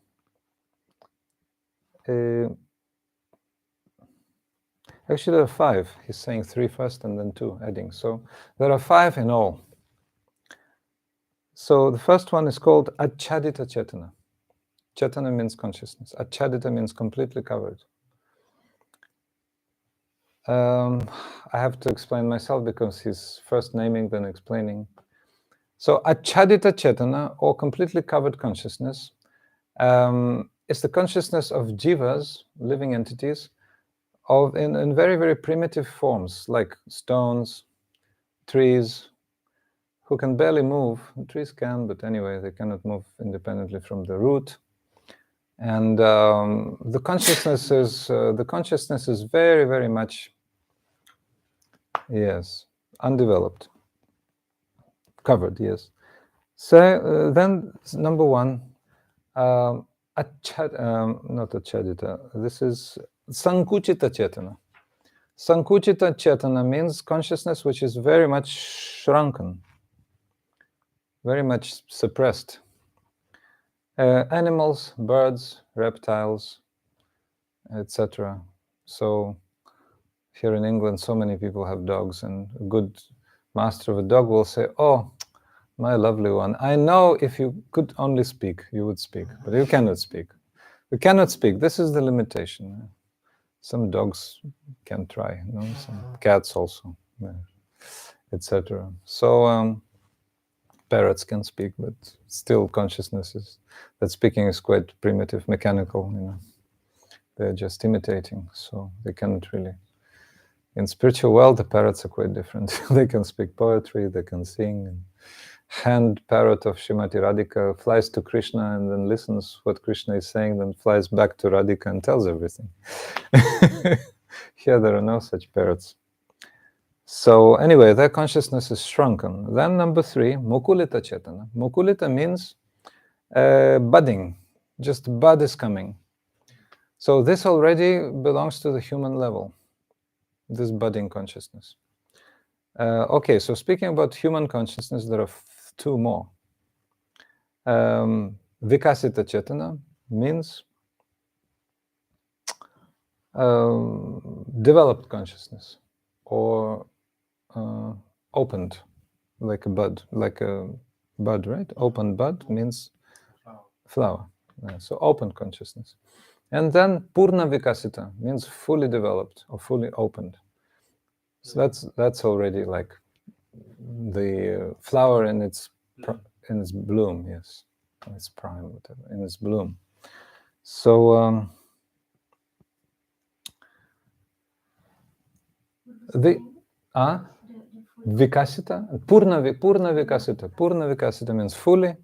actually there are 5. He's saying 3 first and then 2 adding. So there are 5 in all. So the first one is called Achadita Chetana. Chetana means consciousness. Achadita means completely covered. I have to explain myself because he's first naming, then explaining. So Achadita Chetana, or completely covered consciousness, is the consciousness of jivas, living entities, in very, very primitive forms, like stones, trees, who can barely move. Trees can, but anyway, they cannot move independently from the root. And the consciousness is very, very much, yes, undeveloped, covered, yes. So then, number 1, not Achadita, this is Sankuchita Chetana. Sankuchita Chetana means consciousness which is very much shrunken, very much suppressed. Animals, birds, reptiles, etc. So here in England, so many people have dogs, and a good master of a dog will say, "Oh, my lovely one, I know if you could only speak, you would speak, but you cannot speak. You cannot speak. This is the limitation." Some dogs can try, some cats also, etc. So parrots can speak, but still consciousness is, that speaking is quite primitive, mechanical, They're just imitating, so they cannot really. In spiritual world, the parrots are quite different. They can speak poetry, they can sing. Hand parrot of Srimati Radhika flies to Krishna and then listens what Krishna is saying, then flies back to Radhika and tells everything. Here there are no such parrots. So anyway, their consciousness is shrunken. Then number 3, mukulita chetana. Mukulita means budding, just bud is coming. So this already belongs to the human level, this budding consciousness. Okay, so speaking about human consciousness, there are 2 more. Vikasita chetana means developed consciousness, or opened, like a bud, right? Open bud means flower. Yeah, so open consciousness. And then purna vikasita means fully developed or fully opened. So that's already like the flower in its bloom, yes, in its prime, whatever, in its bloom. So the vikasita, purna vikasita. Purna vikasita means fully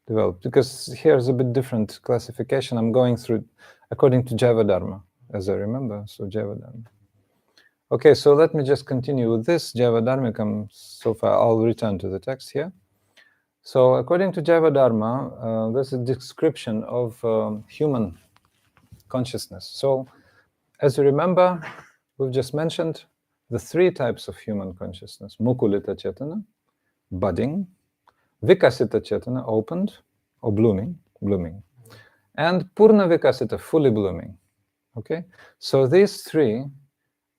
developed, because here's a bit different classification. I'm going through according to Java Dharma, as I remember. So Java Dharma. Okay, so let me just continue with this Java Dharmikam. So far, I'll return to the text here. So according to Java Dharma, there's a description of human consciousness. So as you remember, we've just mentioned the 3 types of human consciousness: mukulita chetana, budding; vikasita chetana, opened or blooming, and purna vikasita, fully blooming. Okay, so these 3,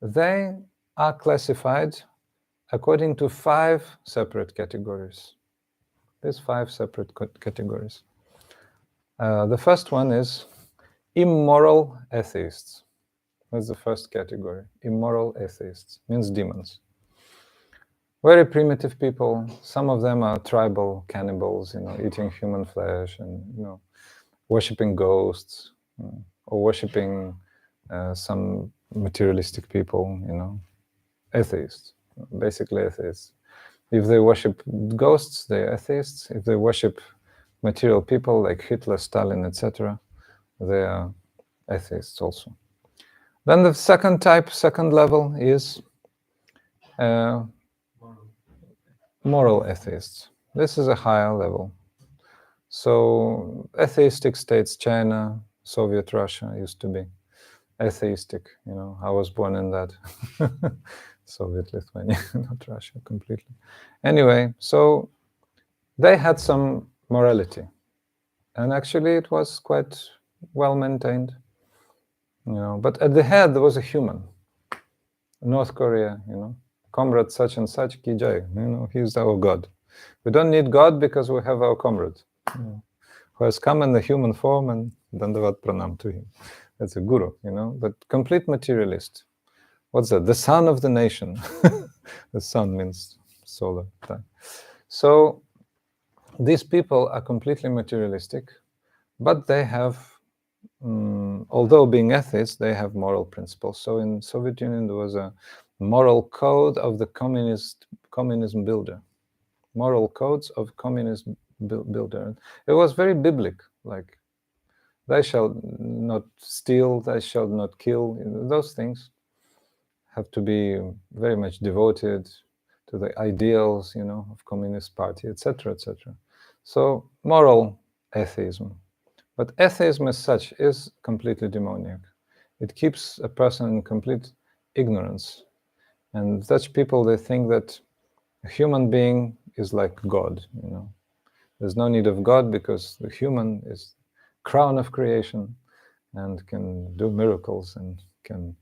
they are classified according to 5 separate categories. There's 5 separate categories. The first one is immoral atheists. That's the first category. Immoral atheists means demons. Very primitive people. Some of them are tribal cannibals, eating human flesh and worshipping ghosts, or worshipping some materialistic people. Atheists, basically atheists. If they worship ghosts, they're atheists. If they worship material people like Hitler, Stalin, etc., they are atheists also. Then the second level is moral atheists. This is a higher level. So atheistic states, China, Soviet Russia used to be atheistic. I was born in that. Soviet Lithuania, not Russia completely. Anyway, so they had some morality, and actually it was quite well maintained. But at the head there was a human. North Korea, comrade such and such, ki jai, he's our God. We don't need God because we have our comrade, who has come in the human form, and dandavat pranam to him. That's a guru, but complete materialist. What's that? The sun of the nation. The sun means solar time. So these people are completely materialistic, but they have, although being atheists, they have moral principles. So in Soviet Union, there was a moral code of the communism builder. Moral codes of communism builder. It was very biblical, like, thou shalt not steal, thou shalt not kill. Those things have to be very much devoted to the ideals, of Communist Party, etc., etc. So moral atheism. But atheism as such is completely demoniac. It keeps a person in complete ignorance. And such people, they think that a human being is like God, There's no need of God because the human is crown of creation and can do miracles and can,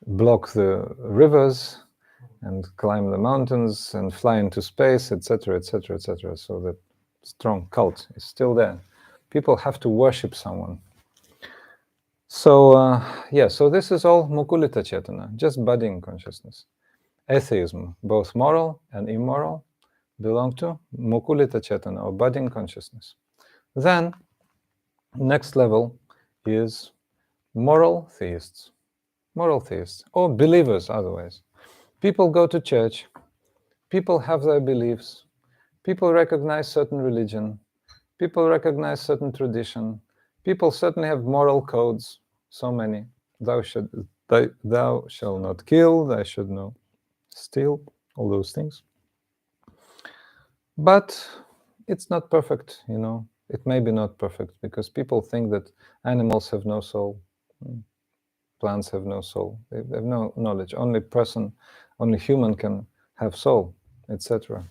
block the rivers and climb the mountains and fly into space, etc., etc., etc. So that strong cult is still there. People have to worship someone. So so this is all mukulita chetana, just budding consciousness. Atheism, both moral and immoral, belong to mukulita chetana, or budding consciousness. Then next level is moral theists, or believers otherwise. People go to church, people have their beliefs, people recognize certain religion, people recognize certain tradition, people certainly have moral codes, so many, thou shall not kill, thou should not steal, all those things. But it's not perfect, you know. It may be not perfect because people think that animals have no soul, plants have no soul, they have no knowledge. Only human can have soul, etc.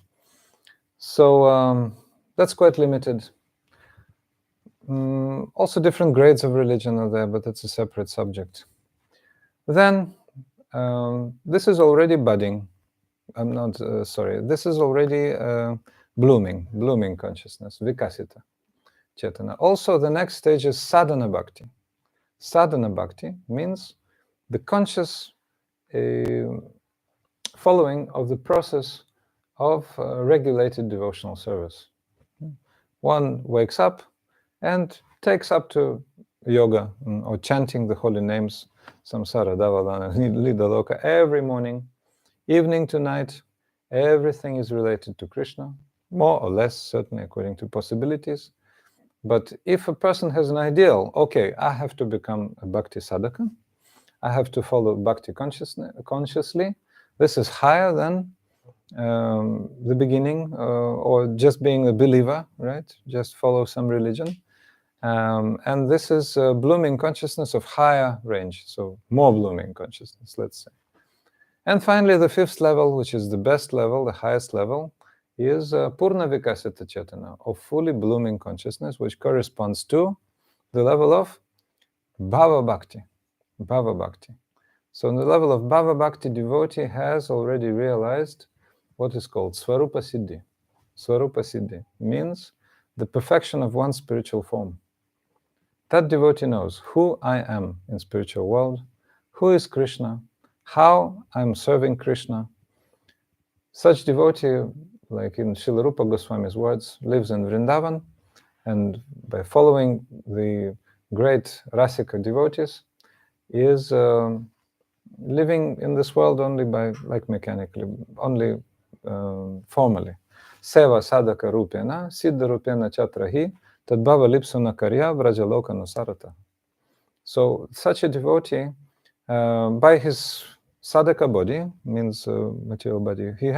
So that's quite limited. Also, different grades of religion are there, but that's a separate subject. Then this is already budding. I'm not sorry. This is already blooming consciousness, vikasita chetana. Also, the next stage is sadhana bhakti. Sadhana bhakti means the conscious following of the process of regulated devotional service. One wakes up and takes up to yoga or chanting the holy names, samsara, davalana, lidaloka, every morning, evening to night. Everything is related to Krishna, more or less, certainly according to possibilities. But if a person has an ideal, okay, I have to become a bhakti sadhaka, I have to follow bhakti consciously, this is higher than the beginning or just being a believer, right? Just follow some religion. And this is blooming consciousness of higher range, so more blooming consciousness, let's say. And finally, the fifth level, which is the best level, the highest level, is Purna Vikasita Chetana, of fully blooming consciousness, which corresponds to the level of Bhava Bhakti. Bhava Bhakti. So on the level of Bhava Bhakti, devotee has already realized what is called Svarupa Siddhi. Svarupa Siddhi means the perfection of one's spiritual form. That devotee knows who I am in spiritual world, who is Krishna, how I'm serving Krishna. Such devotee, like in Srila Rupa Goswami's words, lives in Vrindavan, and by following the great Rasika devotees, is living in this world only by, like mechanically, only formally. Seva sadhaka rupena, siddha rupena chatrahi, tadbhava lipsuna karya vrajaloka nusarata. So such a devotee, by his sadhaka body, means material body he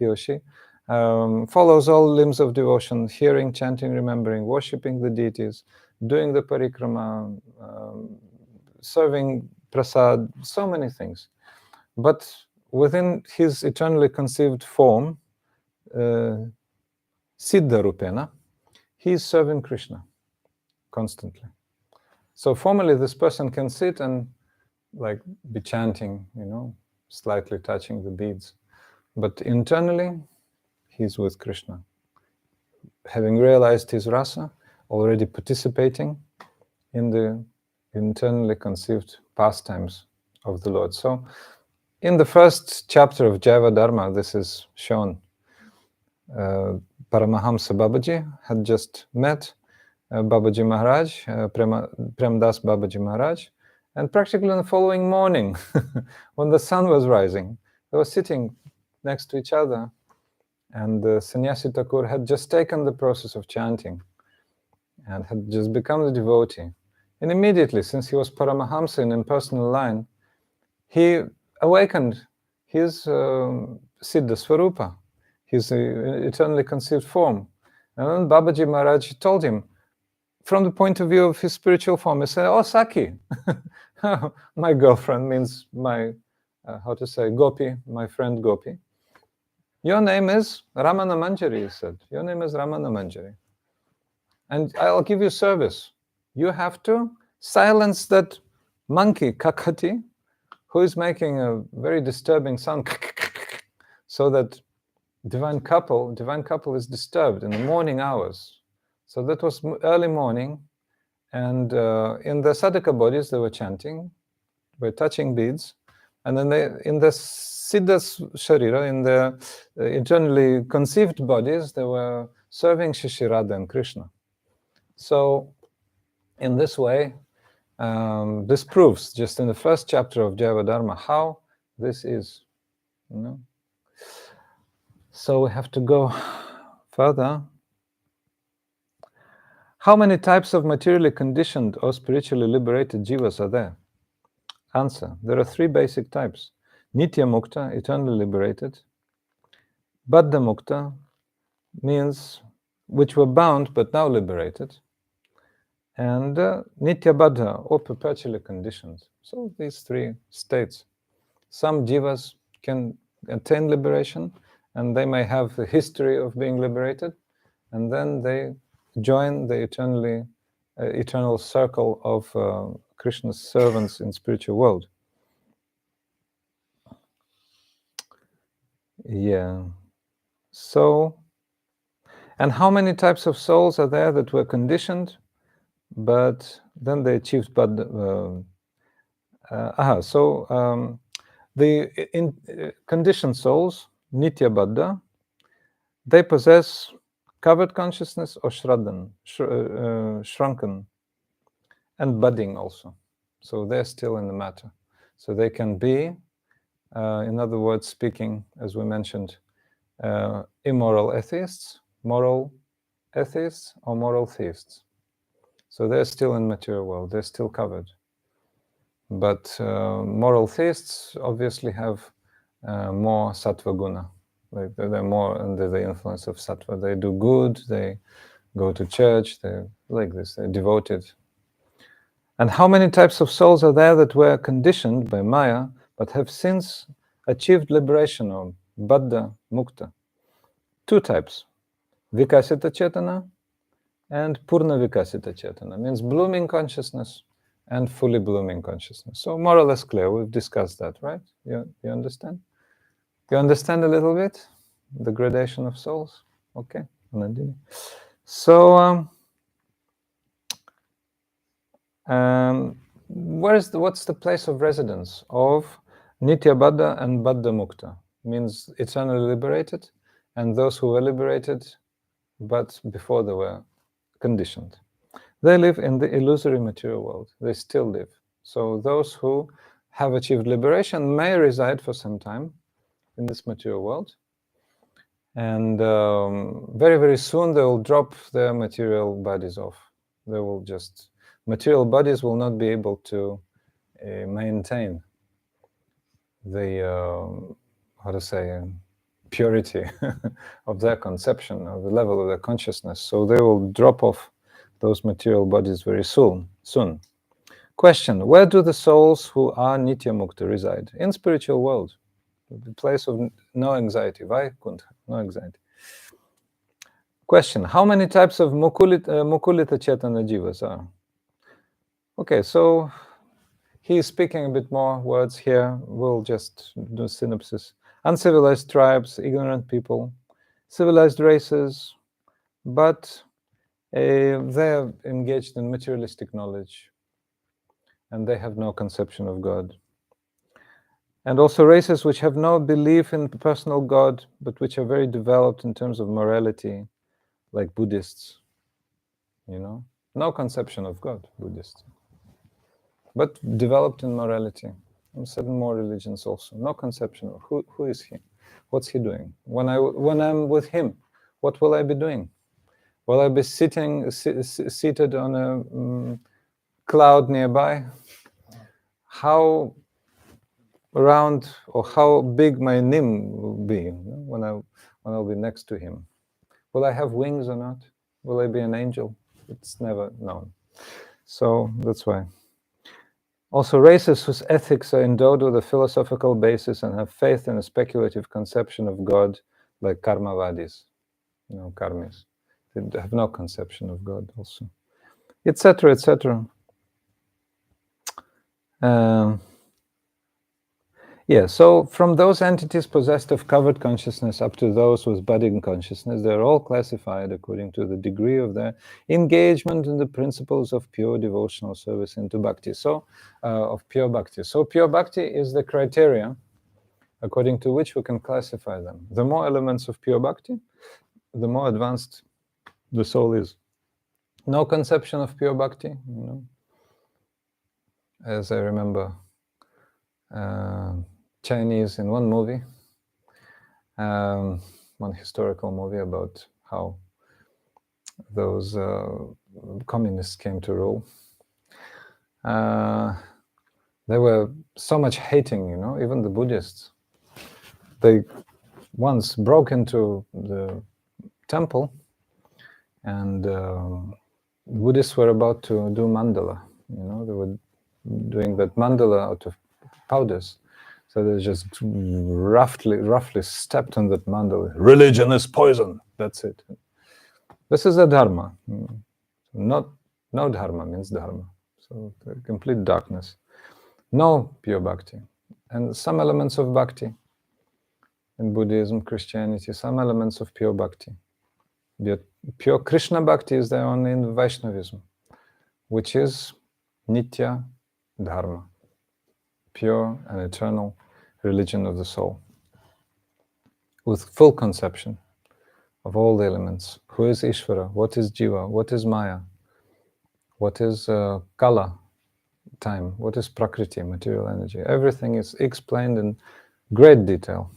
or she, follows all limbs of devotion, hearing, chanting, remembering, worshipping the deities, doing the parikrama, serving prasad, so many things. But within his eternally conceived form, Siddha Rupena, he is serving Krishna constantly. So formally, this person can sit and like be chanting, you know, slightly touching the beads. But internally, he's with Krishna. Having realized his rasa, already participating in the internally conceived pastimes of the Lord. So in the first chapter of Jaiva Dharma, this is shown. Paramahamsa Babaji had just met Babaji Maharaj, Premdas Babaji Maharaj, and practically on the following morning, when the sun was rising, they were sitting next to each other, and Sannyasi Thakura had just taken the process of chanting and had just become the devotee. And immediately, since he was Paramahamsa in impersonal line, he awakened his Siddha Swarupa, his eternally conceived form. And then Babaji Maharaj told him, from the point of view of his spiritual form, he said, "Oh, Saki, my girlfriend means my, Gopi, my friend Gopi. Your name is Ramana Manjari," he said. "Your name is Ramana Manjari. And I'll give you service. You have to silence that monkey, Kakati, who is making a very disturbing sound, so that divine couple is disturbed in the morning hours." So that was early morning, and in the sadhaka bodies they were chanting, by touching beads, and then in the siddha sharira, in the internally conceived bodies, they were serving Shishirada and Krishna. So in this way, this proves, just in the first chapter of Jaiva Dharma, how this is, you know. So we have to go further. How many types of materially conditioned or spiritually liberated jivas are there? Answer. There are three basic types. Nitya Mukta, eternally liberated. Baddha Mukta means which were bound but now liberated. And Nitya Baddha, or perpetually conditioned. So these three states. Some jivas can attain liberation, and they may have the history of being liberated, and then they join the eternal circle of Krishna's servants in spiritual world. Yeah. So, and how many types of souls are there that were conditioned, but then they achieved Baddha? The conditioned souls, Nitya Baddha, they possess covered consciousness or shrunken, and budding also. So they're still in the matter. So they can be, in other words speaking, as we mentioned, immoral atheists, moral atheists, or moral theists. So they're still in material world, they're still covered. But moral theists obviously have more sattva guna. They're more under the influence of sattva. They do good, they go to church, they're like this, they're devoted. And how many types of souls are there that were conditioned by Maya, but have since achieved liberation, or Baddha Mukta? Two types, Vikasita Chetana and Purna Vikasita Chetana, means blooming consciousness and fully blooming consciousness. So more or less clear, we've discussed that, right? You understand? You understand a little bit the gradation of souls? Okay. So what's the place of residence of Nitya Baddha and Baddha Mukta? Means eternally liberated, and those who were liberated but before they were conditioned. They live in the illusory material world. They still live. So those who have achieved liberation may reside for some time in this material world. And very, very soon they will drop their material bodies off. They will just, material bodies will not be able to maintain the, purity of their conception, of the level of their consciousness. So they will drop off those material bodies very soon. Question, where do the souls who are Nitya Mukta reside? In spiritual world, the place of no anxiety, Vaikuntha, no anxiety. Question, how many types of Mukulita Chetana Jivas are? Okay, so he's speaking a bit more words here. We'll just do synopsis. Uncivilized tribes, ignorant people, civilized races, but they're engaged in materialistic knowledge, and they have no conception of God. And also races which have no belief in personal God, but which are very developed in terms of morality, like Buddhists, no conception of God, Buddhists, but developed in morality. And certain more religions also, no conception of who is he, what's he doing. When I'm with him, what will I be doing? Will I be seated on a cloud nearby? How round or how big my nim will be when I'll be next to him? Will I have wings or not? Will I be an angel? It's never known. So that's why. Also, races whose ethics are endowed with a philosophical basis and have faith in a speculative conception of God, like karmavadis, karmis. They have no conception of God also, etc., etc. So from those entities possessed of covered consciousness up to those with budding consciousness, they're all classified according to the degree of their engagement in the principles of pure devotional service into bhakti. So, of pure bhakti. So pure bhakti is the criteria according to which we can classify them. The more elements of pure bhakti, the more advanced the soul is. No conception of pure bhakti, as I remember Chinese in one movie, one historical movie about how those They were so much hating, even the Buddhists. They once broke into the temple, and Buddhists were about to do mandala. They were doing that mandala out of powders. So they just roughly stepped on that mandala. Religion is poison. That's it. This is a dharma. No dharma means dharma. So complete darkness. No pure bhakti. And some elements of bhakti in Buddhism, Christianity, some elements of pure bhakti. The pure Krishna bhakti is there only in Vaishnavism, which is nitya dharma, pure and eternal religion of the soul, with full conception of all the elements. Who is Ishvara? What is Jiva? What is Maya? What is Kala, time? What is Prakriti, material energy? Everything is explained in great detail.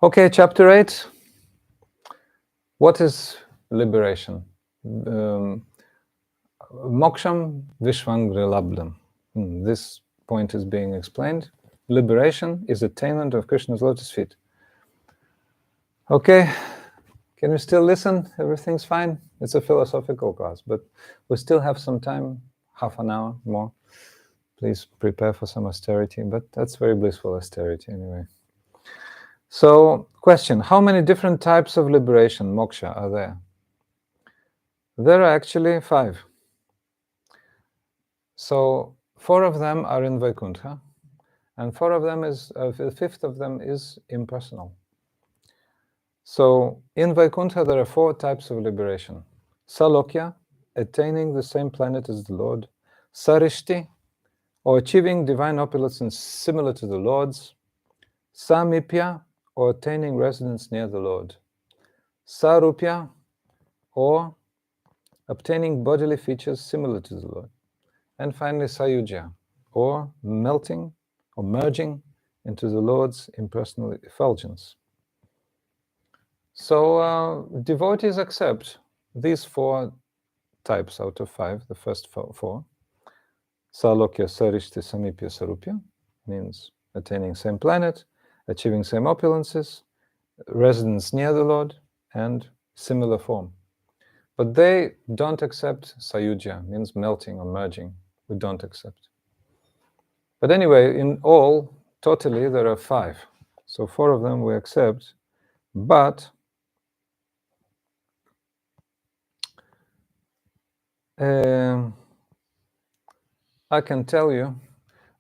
Okay, chapter 8. What is liberation? Moksham Vishwangralabdam. This point is being explained. Liberation is attainment of Krishna's lotus feet. Okay, can you still listen? Everything's fine? It's a philosophical class, but we still have some time, half an hour more. Please prepare for some austerity, but that's very blissful austerity anyway. So, question, how many different types of liberation, moksha, are there? There are actually 5. So, 4 of them are in Vaikuntha, and 4 of them is, the 5th of them is impersonal. So, in Vaikuntha there are 4 types of liberation. Salokya, attaining the same planet as the Lord. Sarishti, or achieving divine opulence similar to the Lord's. Samipya, or attaining residence near the Lord. Sarupya, or obtaining bodily features similar to the Lord. And finally, Sayujya, or melting or merging into the Lord's impersonal effulgence. So devotees accept these 4 types out of 5, the first 4. Salokya, Sarishti, Samipya, Sarupya means attaining same planet, achieving same opulences, residence near the Lord, and similar form. But they don't accept Sayujya, means melting or merging. We don't accept. But anyway, in all, totally there are 5. So 4 of them we accept, but I can tell you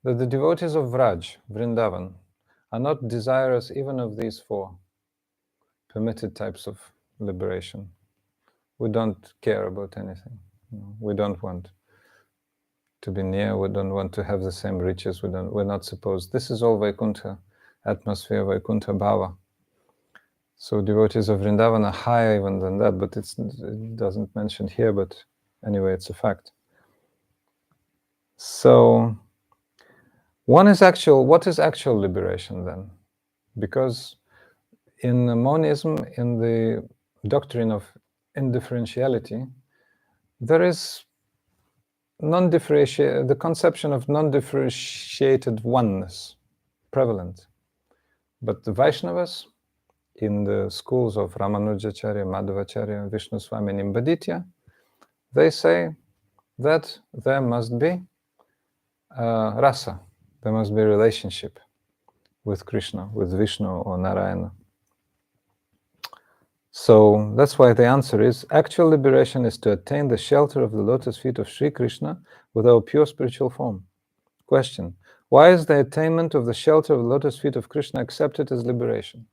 that the devotees of Vraj, Vrindavan, are not desirous even of these 4 permitted types of liberation. We don't care about anything. We don't want to be near. We don't want to have the same riches. We're not supposed. This is all Vaikuntha atmosphere, Vaikuntha bhava. So devotees of Vrindavan are higher even than that, but it doesn't mention here. But anyway, it's a fact. So, what is actual liberation then? Because in monism, in the doctrine of indifferentiality, there is the conception of non-differentiated oneness prevalent. But the Vaishnavas, in the schools of Ramanujacharya, Madhvacharya, Vishnu Swami, and Nimbaditya, they say that there must be rasa, there must be a relationship with Krishna, with Vishnu or Narayana. So that's why the answer is, actual liberation is to attain the shelter of the lotus feet of Sri Krishna with our pure spiritual form. Question, why is the attainment of the shelter of the lotus feet of Krishna accepted as liberation?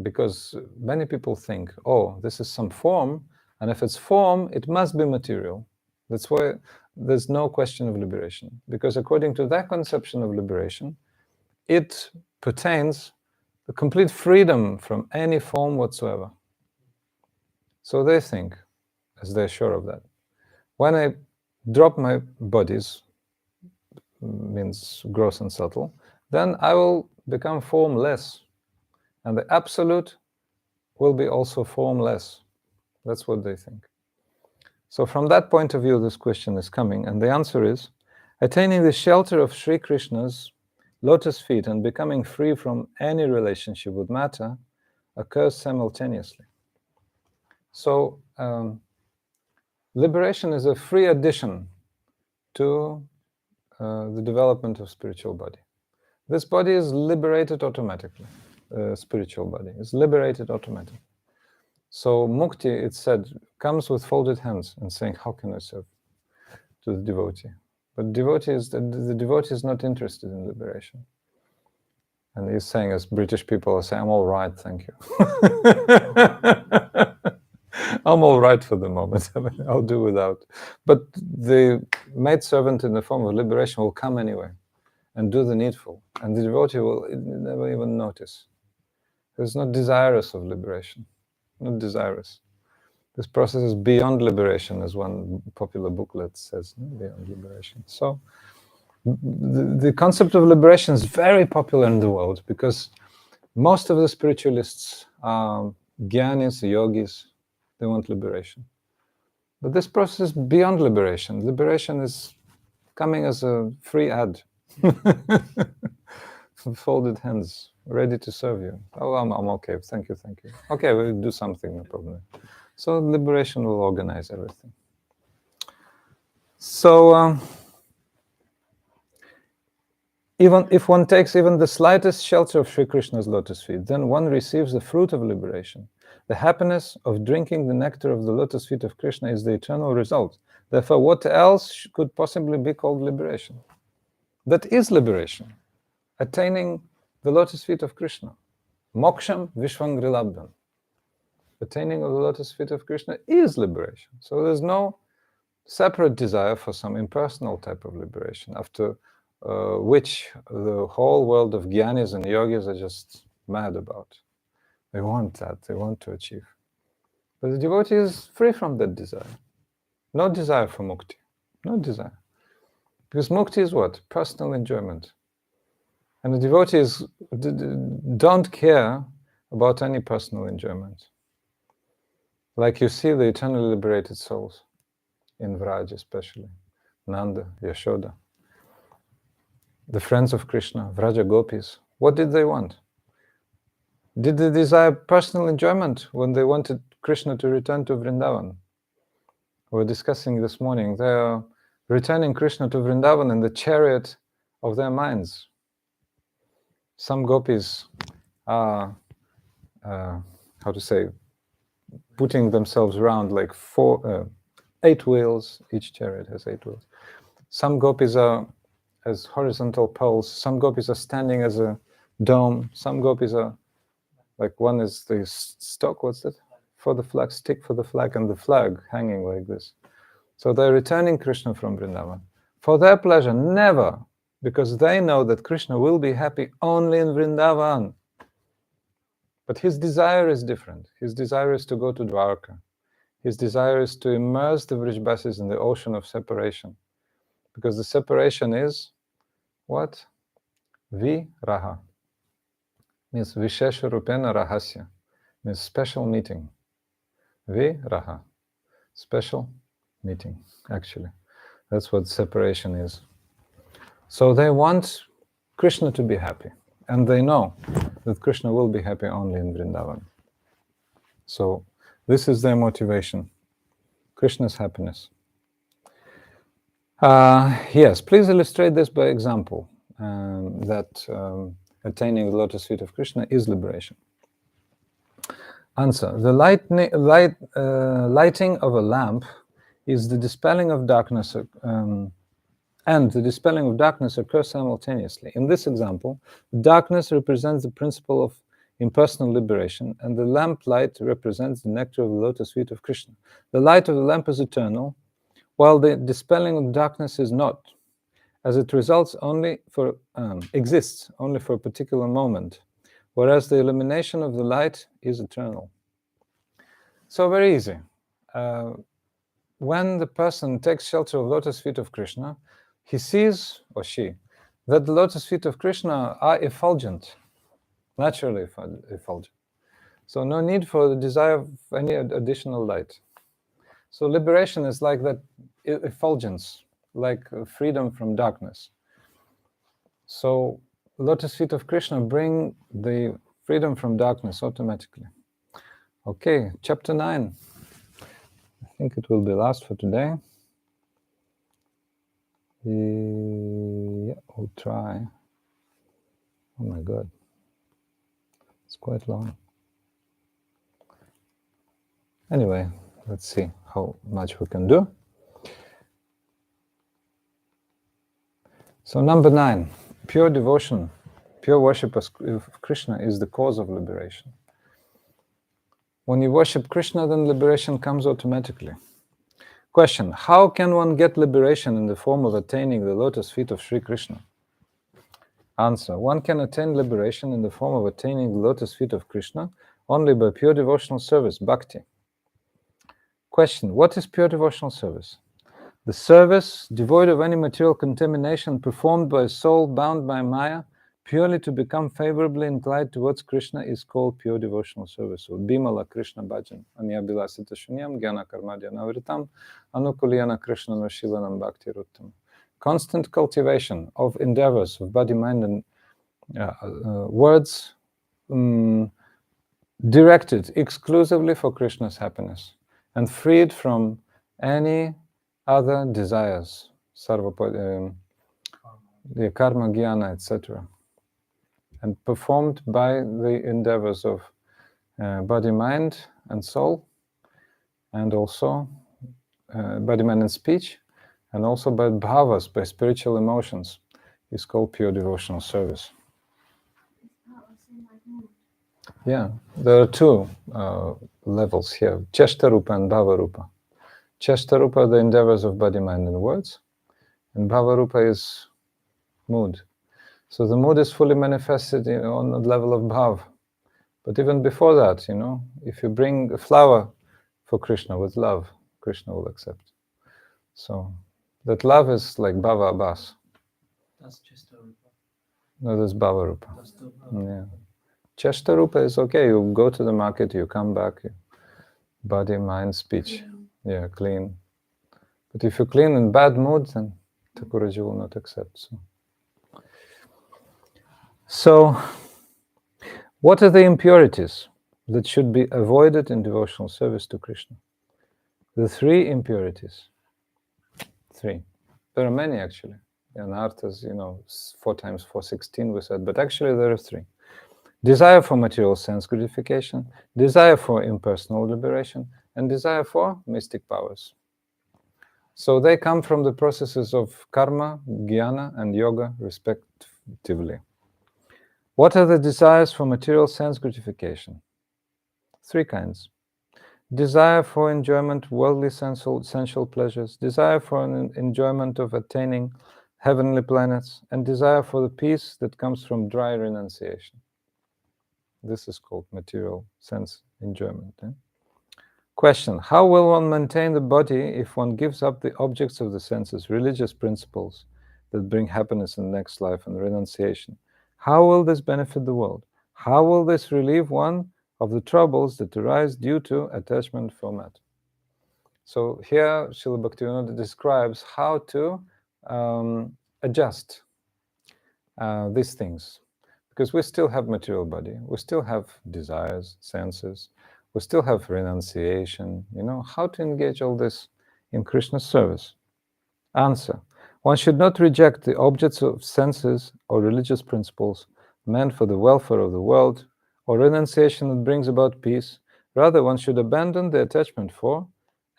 Because many people think, oh, this is some form, and if it's form, it must be material. That's why there's no question of liberation. Because according to that conception of liberation, it pertains the complete freedom from any form whatsoever. So they think, as they're sure of that, when I drop my bodies, means gross and subtle, then I will become formless. And the absolute will be also formless. That's what they think. So from that point of view, this question is coming, and the answer is, Attaining the shelter of Sri Krishna's lotus feet and becoming free from any relationship with matter occurs simultaneously. So, liberation is a free addition to the development of spiritual body. This body is liberated automatically. Spiritual body is liberated automatically. So mukti, it's said, comes with folded hands and saying, "How can I serve?" to the devotee. But the devotee is not interested in liberation. And he's saying, as British people are saying, "I'm all right, thank you." I'm all right for the moment. I mean, I'll do without. But the maidservant in the form of liberation will come anyway and do the needful. And the devotee will never even notice. He's not desirous of liberation. Not desirous. This process is beyond liberation, as one popular booklet says, beyond liberation. So the concept of liberation is very popular in the world because most of the spiritualists are jnanis, yogis. They want liberation. But this process is beyond liberation. Liberation is coming as a free ad. Folded hands, ready to serve you. Oh, I'm okay. Thank you. Okay, we'll do something, no problem. So liberation will organize everything. So even if one takes even the slightest shelter of Sri Krishna's lotus feet, then one receives the fruit of liberation. The happiness of drinking the nectar of the lotus feet of Krishna is the eternal result. Therefore, what else could possibly be called liberation? That is liberation. Attaining the lotus feet of Krishna. Moksham Vishwangrilabdham. Attaining of the lotus feet of Krishna is liberation. So there's no separate desire for some impersonal type of liberation, after which the whole world of jnanis and yogis are just mad about. They want that, they want to achieve. But the devotee is free from that desire. No desire for mukti. No desire. Because mukti is what? Personal enjoyment. And the devotees don't care about any personal enjoyment. Like you see the eternally liberated souls, in Vraj especially, Nanda, Yashoda. The friends of Krishna, Vraja Gopis, what did they want? Did they desire personal enjoyment when they wanted Krishna to return to Vrindavan? We were discussing this morning, they are returning Krishna to Vrindavan in the chariot of their minds. Some gopis are, putting themselves around like 8 wheels. Each chariot has 8 wheels. Some gopis are as horizontal poles. Some gopis are standing as a dome. Some gopis are like, one is the stock, what's that? For the flag, stick for the flag, and the flag hanging like this. So they're returning Krishna from Vrindavan. For their pleasure, never, because they know that Krishna will be happy only in Vrindavan. But his desire is different. His desire is to go to Dwarka. His desire is to immerse the Vrijbasis in the ocean of separation. Because the separation is what? Vi-raha. Means Vishesha Rupena Rahasya. Means special meeting. Vi-raha. Special meeting, actually. That's what separation is. So they want Krishna to be happy. And they know that Krishna will be happy only in Vrindavan. So this is their motivation. Krishna's happiness. Yes, please illustrate this by example, that attaining the lotus feet of Krishna is liberation. Answer. The lighting of a lamp is the dispelling of darkness, and the dispelling of darkness occurs simultaneously. In this example, darkness represents the principle of impersonal liberation, and the lamp light represents the nectar of the lotus feet of Krishna. The light of the lamp is eternal, while the dispelling of darkness is not, as it exists only for a particular moment, whereas the illumination of the light is eternal. So very easy. When the person takes shelter of lotus feet of Krishna, he sees, or she, that the lotus feet of Krishna are effulgent, naturally effulgent. So no need for the desire of any additional light. So liberation is like that effulgence. like freedom from darkness. So lotus feet of Krishna bring the freedom from darkness automatically. Okay, chapter 9. I think it will be last for today. Yeah, we'll try. Oh my God, it's quite long. Anyway, let's see how much we can do. So number 9, pure devotion, pure worship of Krishna is the cause of liberation. When you worship Krishna, then liberation comes automatically. Question: how can one get liberation in the form of attaining the lotus feet of Sri Krishna? Answer: one can attain liberation in the form of attaining the lotus feet of Krishna only by pure devotional service, bhakti. Question: what is pure devotional service? The service, devoid of any material contamination, performed by a soul bound by Maya, purely to become favorably inclined towards Krishna, is called pure devotional service, or Bimala Krishna Bhajan, Anyabilasita Shunyam, Gyana Karmadya Navritam, Anukuliyana Krishna Noshilanam Bhakti Ruttam. Constant cultivation of endeavors of body, mind, and words directed exclusively for Krishna's happiness and freed from any other desires, the karma, jnana, etc., and performed by the endeavors of body, mind, and soul, and also body, mind, and speech, and also by bhavas, by spiritual emotions, is called pure devotional service. Yeah, there are two levels here, Cheshtarupa and Bhavarupa. Cheshtarupa, the endeavors of body, mind, and words, and Bhavarupa is mood. So the mood is fully manifested on the level of bhav. But even before that, if you bring a flower for Krishna with love, Krishna will accept. So that love is like bhava abhas. That's Cheshtarupa. No, that's Bhavarupa. That's still Bhava. Yeah. Cheshtarupa is okay. You go to the market, you come back, body, mind, speech. Yeah, clean. But if you're clean in bad mood, then Thakura will not accept. So, what are the impurities that should be avoided in devotional service to Krishna? The 3 impurities. 3. There are many actually. In arthas, 4 times 4, 16 we said, but actually there are 3. Desire for material sense gratification, desire for impersonal liberation, and desire for mystic powers. So they come from the processes of karma, jnana, and yoga, respectively. What are the desires for material sense gratification? 3 kinds. Desire for enjoyment, worldly sensual pleasures, desire for an enjoyment of attaining heavenly planets, and desire for the peace that comes from dry renunciation. This is called material sense enjoyment. Question: how will one maintain the body if one gives up the objects of the senses, religious principles that bring happiness in the next life, and renunciation? How will this benefit the world? How will this relieve one of the troubles that arise due to attachment for matter? So here Srila Bhaktivinoda describes how to adjust these things. Because we still have material body, we still have desires, senses, we still have renunciation, how to engage all this in Krishna's service? Answer: one should not reject the objects of senses or religious principles meant for the welfare of the world, or renunciation that brings about peace. Rather, one should abandon the attachment for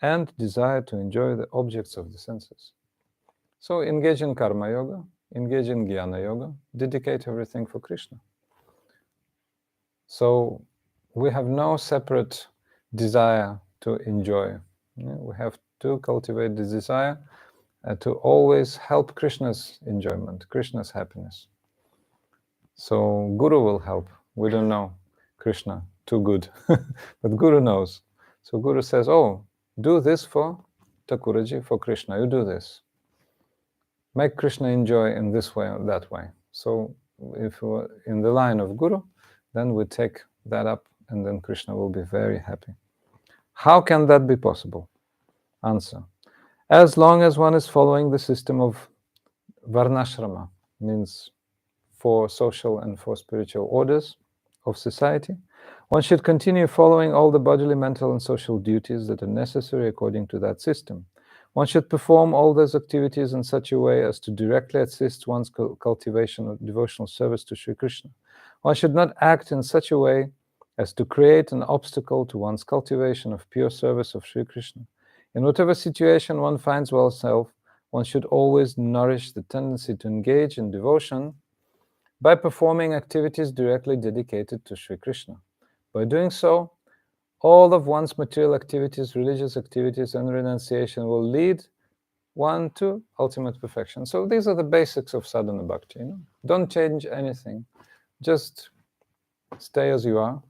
and desire to enjoy the objects of the senses. So engage in karma yoga, engage in jnana yoga, dedicate everything for Krishna. So we have no separate desire to enjoy. We have to cultivate the desire to always help Krishna's enjoyment, Krishna's happiness. So Guru will help. We don't know Krishna too good, but Guru knows. So Guru says, oh, do this for Thakuraji, for Krishna, you do this. Make Krishna enjoy in this way or that way. So if we're in the line of Guru, then we take that up, and then Krishna will be very happy. How can that be possible? Answer: As long as one is following the system of varnashrama, means 4 social and 4 spiritual orders of society, one should continue following all the bodily, mental, and social duties that are necessary according to that system. One should perform all those activities in such a way as to directly assist one's cultivation of devotional service to Sri Krishna. One should not act in such a way as to create an obstacle to one's cultivation of pure service of Sri Krishna. In whatever situation one finds oneself, one should always nourish the tendency to engage in devotion by performing activities directly dedicated to Sri Krishna. By doing so, all of one's material activities, religious activities, and renunciation will lead one to ultimate perfection. So these are the basics of sadhana bhakti. Don't change anything. Just stay as you are.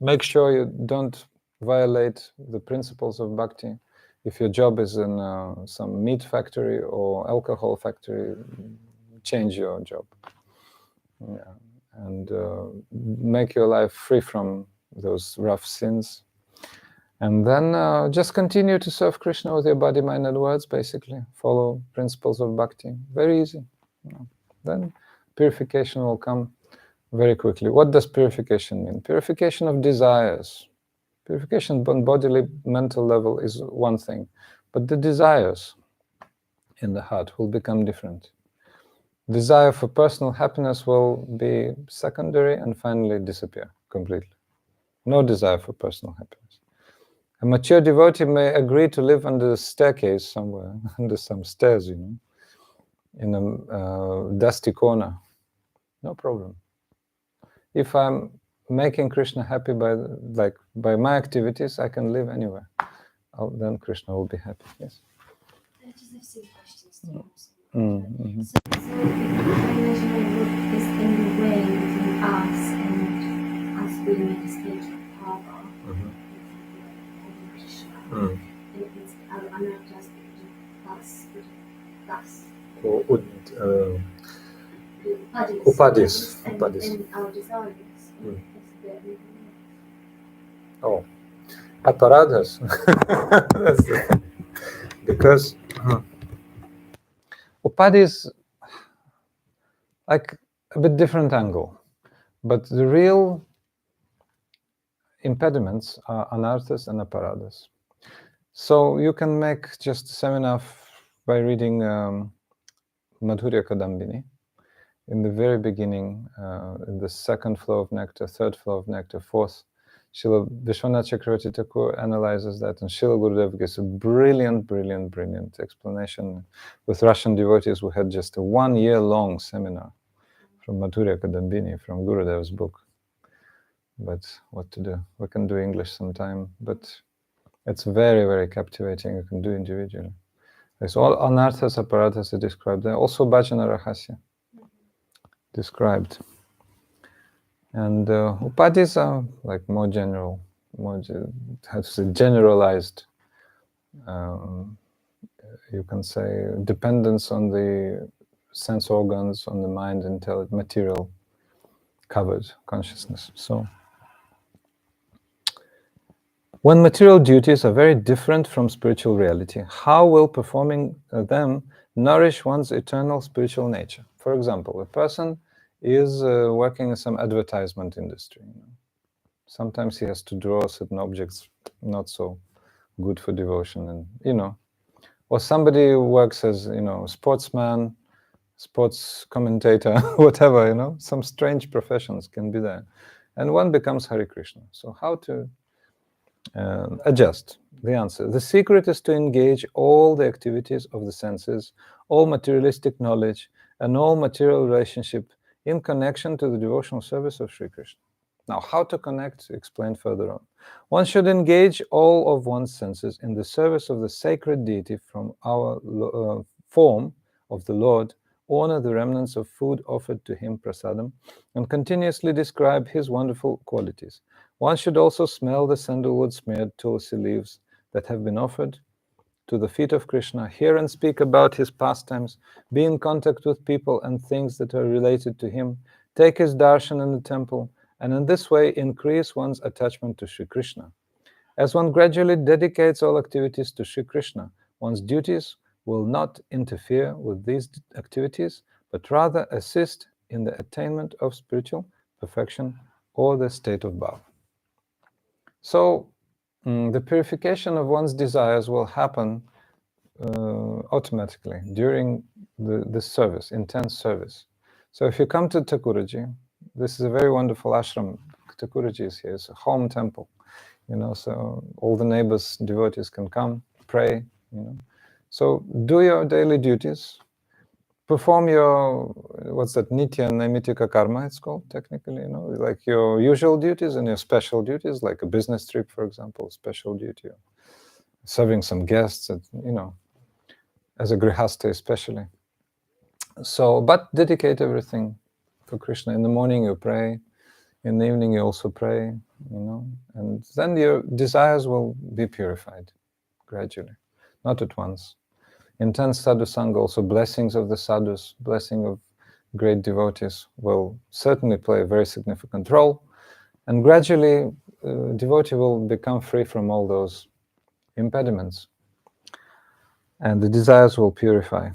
Make sure you don't violate the principles of bhakti. If your job is in some meat factory or alcohol factory, change your job. Yeah. And make your life free from those rough sins. And then just continue to serve Krishna with your body, mind, and words, basically. Follow principles of bhakti. Very easy. Then purification will come very quickly. What does purification mean? Purification of desires. Purification on bodily, mental level is one thing. But the desires in the heart will become different. Desire for personal happiness will be secondary and finally disappear completely. No desire for personal happiness. A mature devotee may agree to live under a staircase somewhere, under some stairs, in a dusty corner. No problem. If I'm making Krishna happy by my activities, I can live anywhere. Then Krishna will be happy. Yes. I just have some questions to ask. Mm-hmm. So if I imagine I look this in the way between us and us being at the stage of power, and it's I'm not just plus upadis and our desires. It's the Oh, aparadhas. That's the thing. Because upadis, like a bit different angle, but the real impediments are anarthas and aparadhas. So you can make just a seminar by reading Madhurya Kadambini. In the very beginning, in the second flow of nectar, third flow of nectar, fourth, Srila Vishwanath Chakravarti Thakur analyzes that, and Srila Gurudev gives a brilliant explanation with Russian devotees who had just a 1-year-long seminar from Madhurya Kadambini, from Gurudev's book. But what to do? We can do English sometime, but it's very captivating. You can do individually. There's all anarthas, aparadhas are described there. Also Bhajana Rahasya described. And upadis are like more general, how to say, generalized. You can say dependence on the sense organs, on the mind, material covered consciousness. So when material duties are very different from spiritual reality, how will performing them nourish one's eternal spiritual nature? For example, a person is working in some advertisement industry. Sometimes he has to draw certain objects not so good for devotion, and or somebody who works as sportsman, sports commentator, whatever. Some strange professions can be there, and one becomes Hare Krishna. So how to adjust? The answer: the secret is to engage all the activities of the senses, all materialistic knowledge, and all material relationship in connection to the devotional service of Sri Krishna. Now, how to connect? Explained further on. One should engage all of one's senses in the service of the sacred deity from our form of the Lord, honor the remnants of food offered to him, prasadam, and continuously describe his wonderful qualities. One should also smell the sandalwood smeared tulsi leaves that have been offered to the feet of Krishna, hear and speak about his pastimes, be in contact with people and things that are related to him, take his darshan in the temple, and in this way increase one's attachment to Sri Krishna. As one gradually dedicates all activities to Sri Krishna, one's duties will not interfere with these activities, but rather assist in the attainment of spiritual perfection or the state of bhava. So, the purification of one's desires will happen automatically during the service, intense service. So if you come to Thakuraji, this is a very wonderful ashram. Thakuraji is here. It's a home temple, so all the neighbors, devotees can come, pray, So do your daily duties, perform your, what's that, nitya and naimittika karma, it's called technically, like your usual duties and your special duties, like a business trip, for example, special duty, serving some guests, as a grihasta especially. So, but dedicate everything for Krishna. In the morning you pray, in the evening you also pray, and then your desires will be purified gradually, not at once. Intense sadhu sangha, also blessings of the sadhus, blessing of great devotees will certainly play a very significant role, and gradually devotee will become free from all those impediments, and the desires will purify.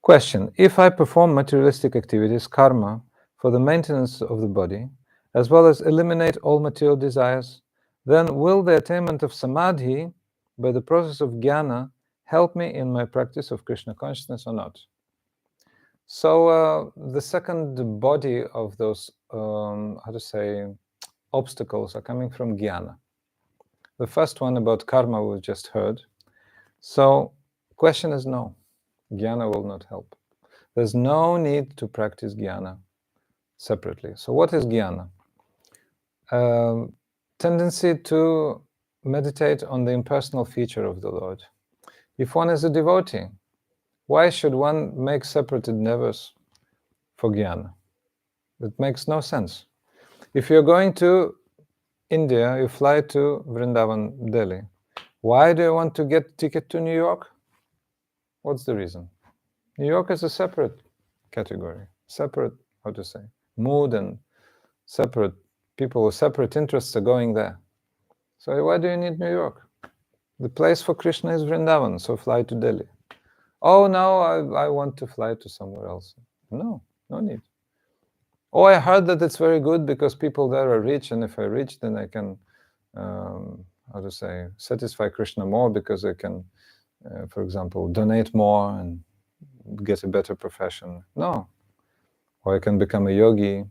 Question: if I perform materialistic activities, karma, for the maintenance of the body, as well as eliminate all material desires, then will the attainment of samadhi by the process of jnana help me in my practice of Krishna consciousness or not? So the second body of those, obstacles are coming from jnana. The first one about karma we just heard. So question is no. Jnana will not help. There's no need to practice jnana separately. So what is jnana? Tendency to meditate on the impersonal feature of the Lord. If one is a devotee, why should one make separate endeavors for jnana? It makes no sense. If you're going to India, you fly to Vrindavan, Delhi. Why do you want to get a ticket to New York? What's the reason? New York is a separate category, separate, mood, and separate people with separate interests are going there. So why do you need New York? The place for Krishna is Vrindavan, so fly to Delhi. Oh, now I want to fly to somewhere else. No need. Oh, I heard that it's very good because people there are rich, and if I reach, then I can, satisfy Krishna more because I can, for example, donate more and get a better profession. No. Or I can become a yogi.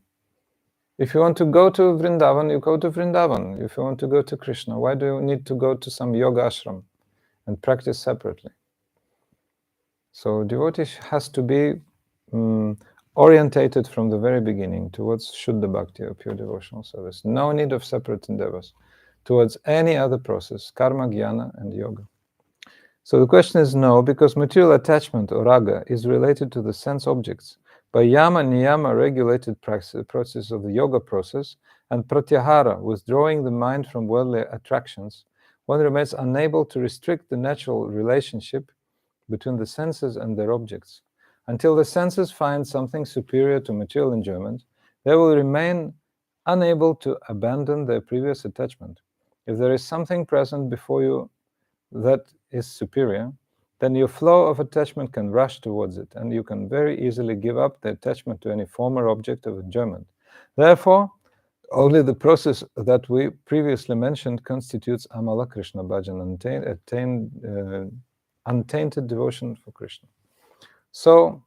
If you want to go to Vrindavan, you go to Vrindavan. If you want to go to Krishna, why do you need to go to some yoga ashram and practice separately? So devotee has to be orientated from the very beginning towards Shuddha Bhakti, or pure devotional service. No need of separate endeavors towards any other process, karma, jnana, and yoga. So the question is no, because material attachment, or raga, is related to the sense objects. By yama, niyama, regulated process of the yoga process, and pratyahara, withdrawing the mind from worldly attractions, one remains unable to restrict the natural relationship between the senses and their objects. Until the senses find something superior to material enjoyment, they will remain unable to abandon their previous attachment. If there is something present before you that is superior, then your flow of attachment can rush towards it, and you can very easily give up the attachment to any former object of enjoyment. Therefore, only the process that we previously mentioned constitutes amala Krishna bhajan, untainted devotion for Krishna. So,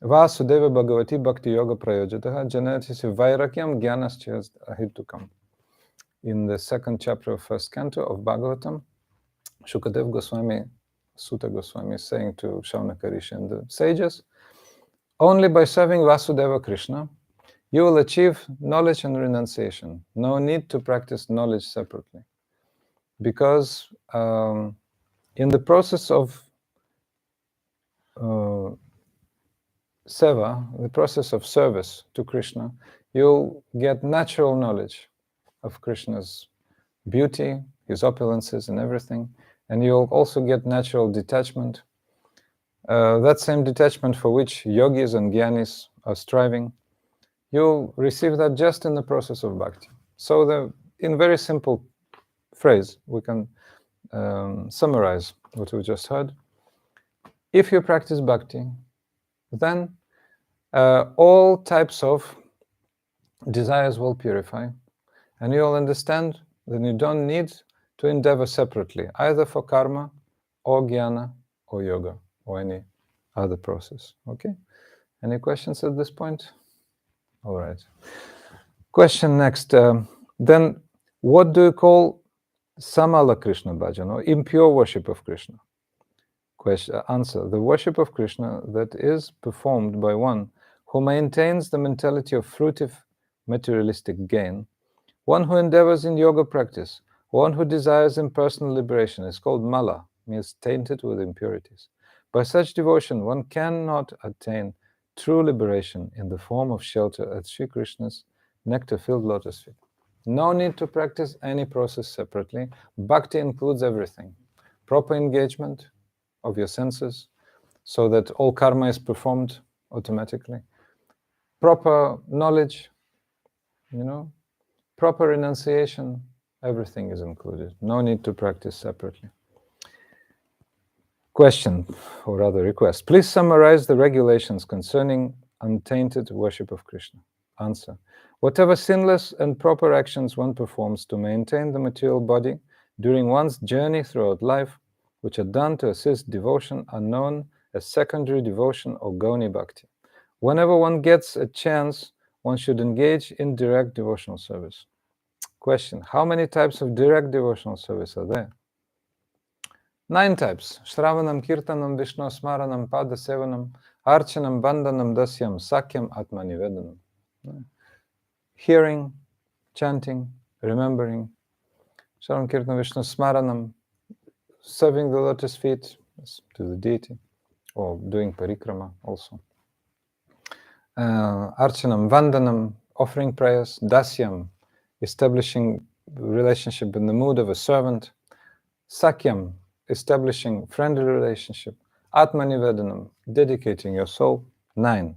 Vasudeva Bhagavati Bhakti Yoga Prayojataha Janatisi Vairakyam Jnanaschas Ahitukam. In the second chapter of first canto of Bhagavatam, Shukadev Goswami, Sutta Goswami is saying to Shaunaka Rishi and the sages, only by serving Vasudeva Krishna, you will achieve knowledge and renunciation. No need to practice knowledge separately. Because in the process of seva, the process of service to Krishna, you'll get natural knowledge of Krishna's beauty, his opulences and everything, and you'll also get natural detachment. That same detachment for which yogis and jnanis are striving, you'll receive that just in the process of bhakti. So in very simple phrase, we can summarize what we just heard. If you practice bhakti, then all types of desires will purify, and you'll understand that you don't need to endeavor separately, either for karma, or jnana, or yoga, or any other process. Okay? Any questions at this point? All right. Question next. Then, what do you call samala Krishna bhajan, or impure worship of Krishna? Answer: the worship of Krishna that is performed by one who maintains the mentality of fruitive materialistic gain, one who endeavors in yoga practice, one who desires impersonal liberation, is called mala, means tainted with impurities. By such devotion, one cannot attain true liberation in the form of shelter at Sri Krishna's nectar-filled lotus feet. No need to practice any process separately. Bhakti includes everything. Proper engagement of your senses, so that all karma is performed automatically. Proper knowledge, proper renunciation, everything is included. No need to practice separately. Question, or rather request. Please summarize the regulations concerning untainted worship of Krishna. Answer: whatever sinless and proper actions one performs to maintain the material body during one's journey throughout life, which are done to assist devotion, are known as secondary devotion or Gauni Bhakti. Whenever one gets a chance, one should engage in direct devotional service. Question: how many types of direct devotional service are there? 9 types. Shravanam, Kirtanam, Vishnu Smaranam, Pada Sevanam, Archanam, Bandhanam, Dasyam, Sakyam, Atmanivedanam. Hearing, chanting, remembering. Shravanam, Kirtanam, Vishnu Smaranam, serving the lotus feet to the deity, or doing parikrama also. Archanam, Vandanam, offering prayers. Dasyam, establishing relationship in the mood of a servant. Sakyam, establishing friendly relationship. Atmanivedanam, dedicating your soul. 9.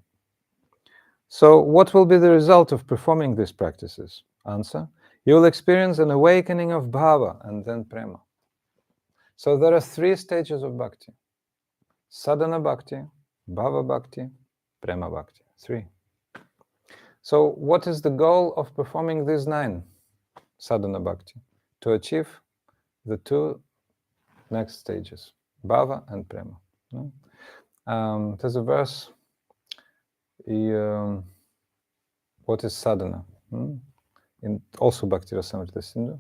So what will be the result of performing these practices? Answer: you will experience an awakening of bhava and then prema. So there are 3 stages of bhakti: sadhana bhakti, bhava bhakti, prema bhakti. 3. So what is the goal of performing these 9 sadhana bhakti? To achieve the 2 next stages, bhava and prema. There's a verse, what is sadhana? In also Bhakti Rasamrita Sindhu.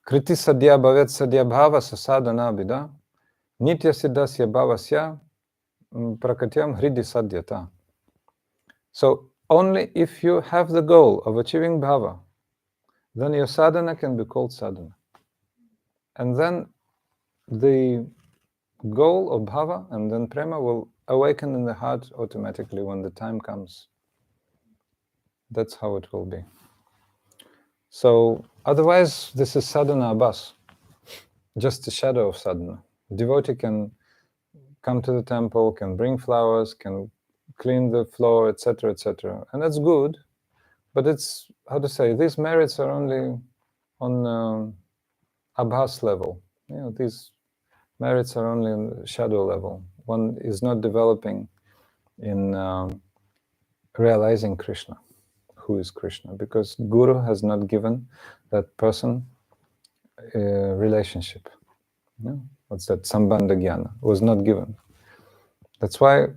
Kriti sadhya bhavet sadhya bhava sasadhana bida, nitya siddhasya bhavasya prakatyam hridi sadhyata. So only if you have the goal of achieving bhava, then your sadhana can be called sadhana. And then the goal of bhava and then prema will awaken in the heart automatically when the time comes. That's how it will be. So otherwise, this is sadhana abhas, just a shadow of sadhana. Devotee can come to the temple, can bring flowers, can clean the floor, etc., etc. And that's good, but it's, how to say, these merits are only on abhas level. These merits are only on the shadow level. One is not developing in realizing Krishna, who is Krishna, because Guru has not given that person a relationship. What's that? Sambandha jnana was not given. That's why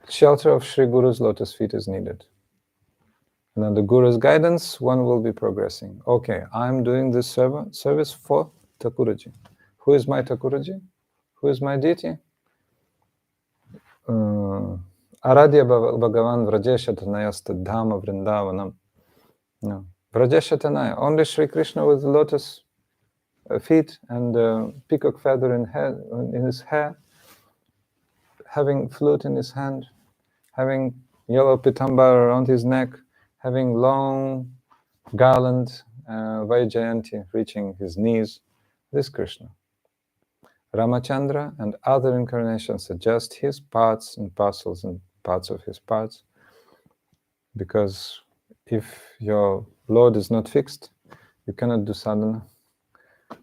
shelter of Sri Guru's lotus feet is needed. And under Guru's guidance, one will be progressing. Okay, I'm doing this service for Thakuraji. Who is my Thakuraji? Who is my deity? Aradhya Bhagavan Vrajeshatanaya Stadhama Vrindavanam. No. Vrajeshatanaya, only Sri Krishna with lotus feet and peacock feather in his hair, having flute in his hand, having yellow pitambara around his neck, having long garland, Vaijayanti reaching his knees. This Krishna. Ramachandra and other incarnations are just his parts and parcels and parts of his parts. Because if your Lord is not fixed, you cannot do sadhana.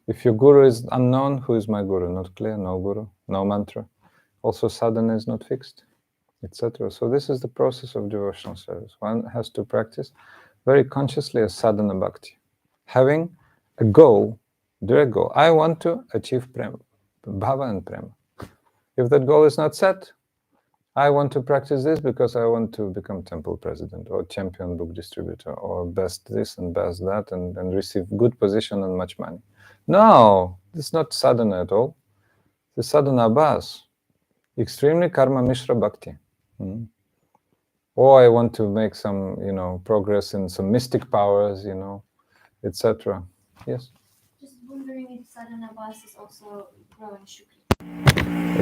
If your guru is unknown, who is my guru? Not clear, no guru, no mantra. Also sadhana is not fixed, etc. So this is the process of devotional service. One has to practice very consciously a sadhana bhakti. Having a goal, direct goal. I want to achieve prema, bhava and prema. If that goal is not set, I want to practice this because I want to become temple president or champion book distributor or best this and best that and receive good position and much money. No, this is not sadhana at all. The sadhana bhas, extremely karma mishra bhakti. Or I want to make some, progress in some mystic powers, etc. Yes? Just wondering if sadhana bhas is also growing shukri.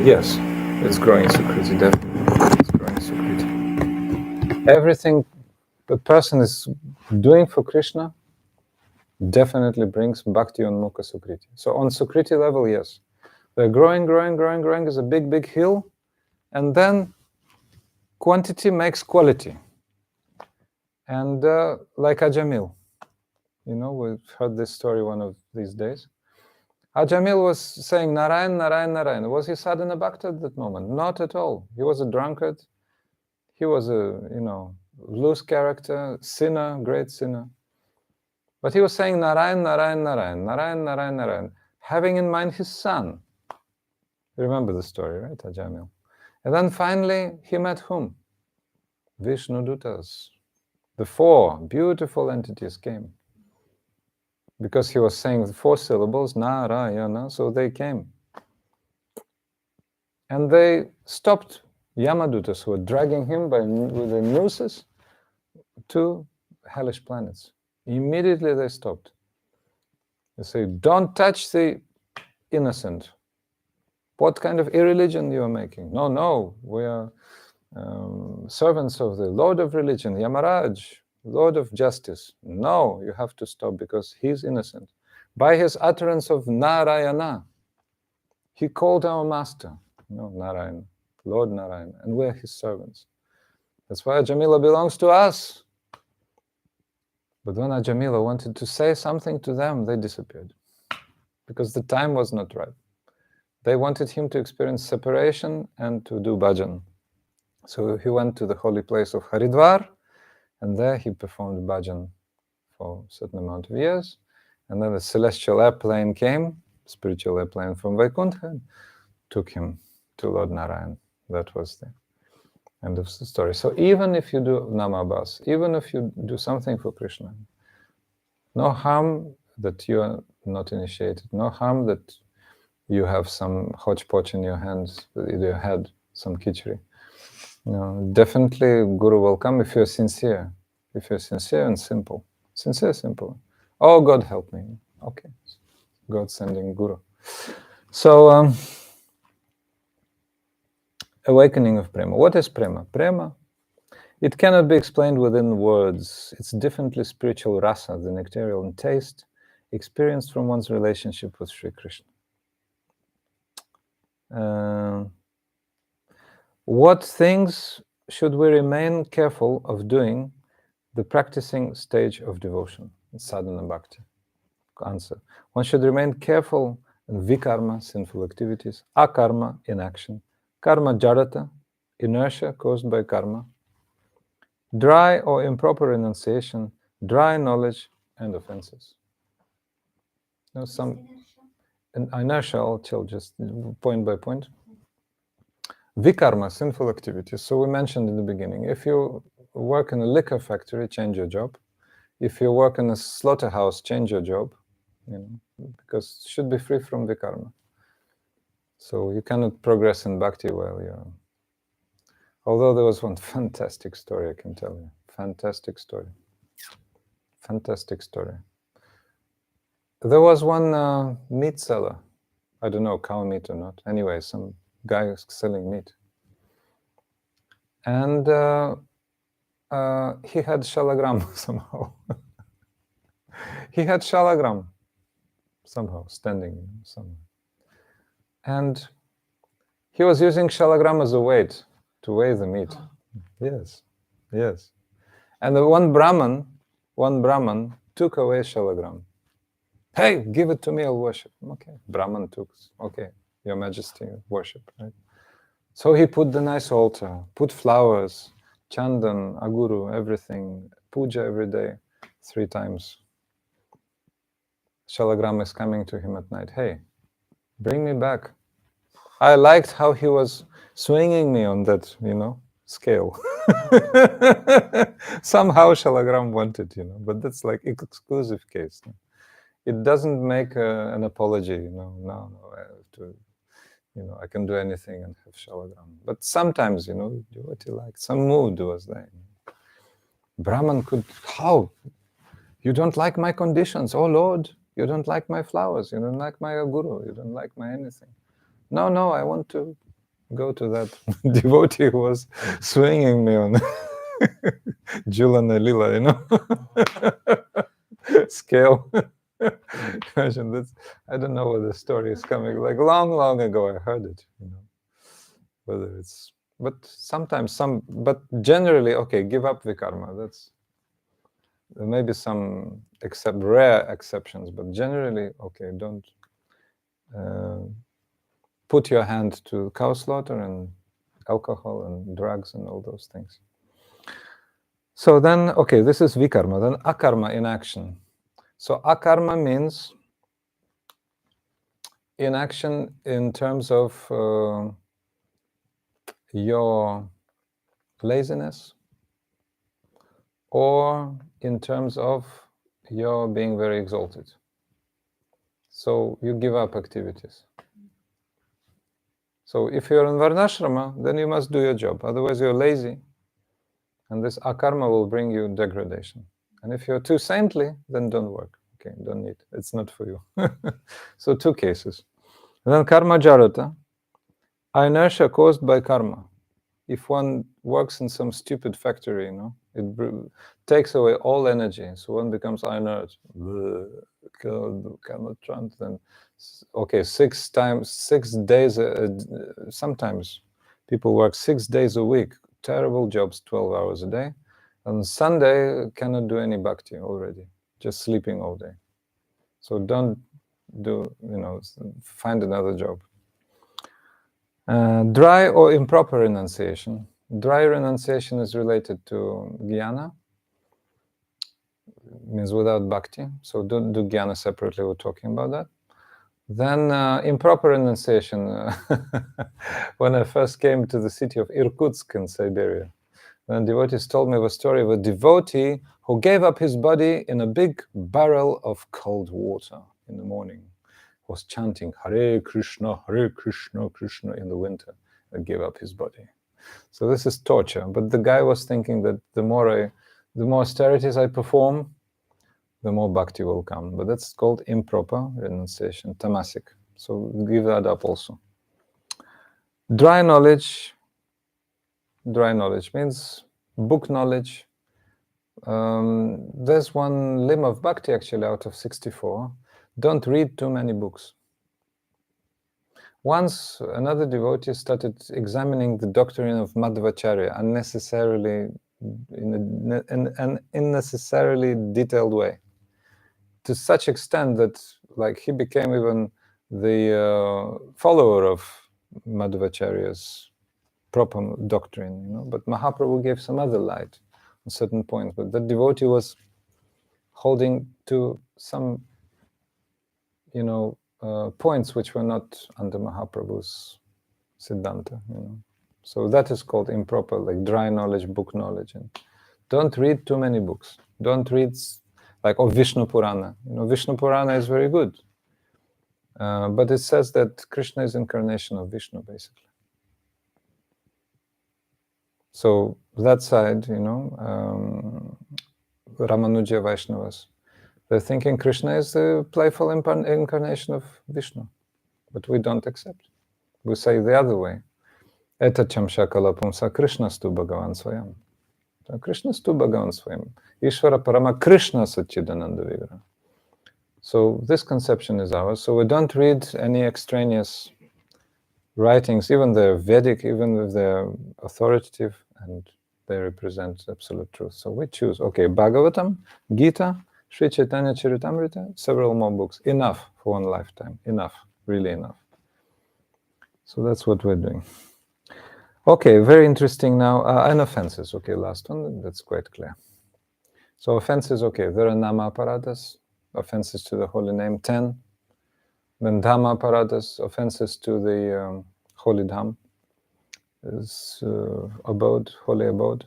Yes, it's growing sukriti, definitely. It's growing sukriti. Everything the person is doing for Krishna definitely brings bhakti on mukha sukriti. So on sukriti level, yes. They're growing is a big, big hill, and then quantity makes quality. And like Ajamil, we've heard this story one of these days. Ajamil was saying Narayan, Narayan, Narayan. Was he sadhana bhakta at that moment? Not at all. He was a drunkard. He was a, loose character, sinner, great sinner. But he was saying Narayan, Narayan, Narayan, Narayan, Narayan, Narayan, having in mind his son. You remember the story, right, Ajamil? And then finally, he met whom? Vishnudutas. The 4 beautiful entities came. Because he was saying the 4 syllables, Narayana, so they came. And they stopped Yamadutas, who were dragging him with the nooses to hellish planets. Immediately they stopped. They say, don't touch the innocent. What kind of irreligion you are making? No, we are servants of the Lord of religion, Yamaraj, Lord of justice. No, you have to stop because he's innocent. By his utterance of Narayana, he called our master, Narayana, Lord Narayana, and we're his servants. That's why Ajamila belongs to us. But when Ajamila wanted to say something to them, they disappeared because the time was not right. They wanted him to experience separation and to do bhajan. So he went to the holy place of Haridwar, and there he performed bhajan for a certain amount of years. And then the celestial airplane came, spiritual airplane from Vaikuntha, took him to Lord Narayan. That was the end of the story. So even if you do namabhas, even if you do something for Krishna, no harm that you are not initiated, no harm that you have some hodgepodge in your hands, in your head, some khichdi. Definitely Guru will come if you're sincere. If you're sincere and simple. Sincere, simple. Oh, God help me. Okay. God sending Guru. So, awakening of prema. What is prema? Prema, it cannot be explained within words. It's differently spiritual rasa, the nectarian taste, experienced from one's relationship with Sri Krishna. What things should we remain careful of doing the practicing stage of devotion, sadhana bhakti? Answer. One should remain careful in vikarma, sinful activities, akarma, inaction, karma jadata, inertia caused by karma, dry or improper renunciation, dry knowledge, and offenses. Some inertia, I'll tell just point by point. Vikarma, sinful activities. So we mentioned in the beginning, if you work in a liquor factory, change your job. If you work in a slaughterhouse, change your job, because it should be free from vikarma. So you cannot progress in bhakti while you're... Although there was one fantastic story, I can tell you. Fantastic story. Fantastic story. There was one meat seller. I don't know, cow meat or not. Anyway, some guy who's selling meat. And he had shalagram somehow. He had shalagram somehow, standing somewhere. And he was using shalagram as a weight to weigh the meat. Yes, yes. And the one Brahman took away shalagram. Hey, give it to me, I'll worship. Okay, Brahman took, okay, Your Majesty, worship, right? So he put the nice altar, put flowers, chandan, aguru, everything, puja every day, 3 times. Shalagram is coming to him at night. Hey, bring me back. I liked how he was swinging me on that, scale. Somehow Shalagram wanted, but that's like exclusive case. It doesn't make an apology, no, I have to, I can do anything and have Shalagram. But sometimes, do what you like. Some mood was there. Brahman could, how? You don't like my conditions, oh Lord. You don't like my flowers. You don't like my guru. You don't like my anything. No, I want to go to that devotee who was swinging me on Julana Lila, scale. Imagine this. I don't know where the story is coming. Like long ago, I heard it. Whether it's, but sometimes but generally, okay, give up vikarma. There may be some rare exceptions, but generally, okay, don't put your hand to cow slaughter and alcohol and drugs and all those things. So then, okay, this is vikarma. Then akarma, inaction. So akarma means inaction in terms of your laziness, or in terms of your being very exalted. So you give up activities. So if you're in Varnashrama, then you must do your job. Otherwise you're lazy. And this akarma will bring you degradation. And if you're too saintly, then don't work. Okay, don't need. It's not for you. So 2 cases. And then karma jarata, inertia caused by karma. If one works in some stupid factory, it takes away all energy, so one becomes inert. Cannot chant. Then, okay, 6 days. Sometimes people work 6 days a week, terrible jobs, 12 hours a day. On Sunday, cannot do any bhakti already, just sleeping all day. So don't do, find another job. Dry or improper renunciation. Dry renunciation is related to jnana, means without bhakti. So don't do jnana separately, we're talking about that. Then improper renunciation. When I first came to the city of Irkutsk in Siberia, when devotees told me the story of a devotee who gave up his body in a big barrel of cold water in the morning. Was chanting Hare Krishna, Krishna in the winter, and gave up his body. So this is torture. But the guy was thinking that the more austerities I perform, the more bhakti will come. But that's called improper renunciation, tamasic. So give that up also. Dry knowledge means book knowledge. There's one limb of bhakti actually out of 64. Don't read too many books. Once another devotee started examining the doctrine of Madhvacharya unnecessarily, in an unnecessarily detailed way, to such extent that like he became even the follower of Madhvacharya's proper doctrine, But Mahaprabhu gave some other light on certain points. But the devotee was holding to some points which were not under Mahaprabhu's Siddhanta, So that is called improper, like dry knowledge, book knowledge. And don't read too many books. Don't read, like, Vishnu Purana. Vishnu Purana is very good. But it says that Krishna is incarnation of Vishnu, basically. So that side, Ramanuja Vaishnavas, they're thinking Krishna is the playful incarnation of Vishnu, but we don't accept. We say the other way. Eta chamshakala pumsa Krishnastu Bhagavan Swayam. So Krishnastu Bhagavan Swayam. Ishvara Parama Krishna Satchidananda Vigraha. So this conception is ours. So we don't read any extraneous writings, even they're Vedic, even if they're authoritative and they represent absolute truth. So we choose, okay, Bhagavatam, Gita, Sri Chaitanya Charitamrita, several more books. Enough for one lifetime. Enough. Really enough. So that's what we're doing. Okay, very interesting now. And offenses. Okay, last one. That's quite clear. So offenses, okay. There are nama aparatas, offenses to the holy name, 10. Then dhamma aparatas, offenses to the holy dham, is abode, holy abode.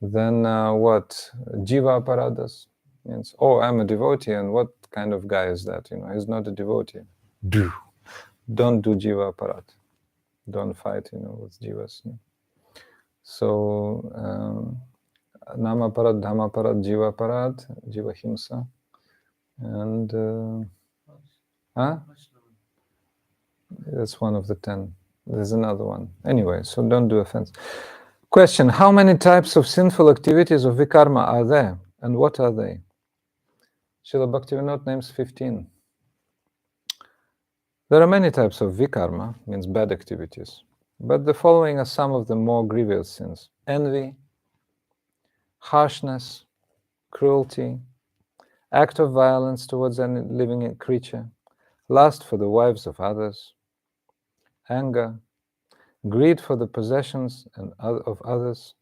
Then what? Jiva aparatas means, oh, I'm a devotee, and what kind of guy is that? You know, he's not a devotee. Don't do jiva aparat. Don't fight, you know, with jivas. You know? So nama aparat, dhamma aparat, jiva aparat, jiva himsa, and that's one of the 10. There's another one. Anyway, so don't do offense. Question: how many types of sinful activities of vikarma are there, and what are they? Srila Bhaktivinoda names 15. There are many types of vikarma, means bad activities, but the following are some of the more grievous sins: envy, harshness, cruelty, act of violence towards any living creature, lust for the wives of others, anger, greed for the possessions of others,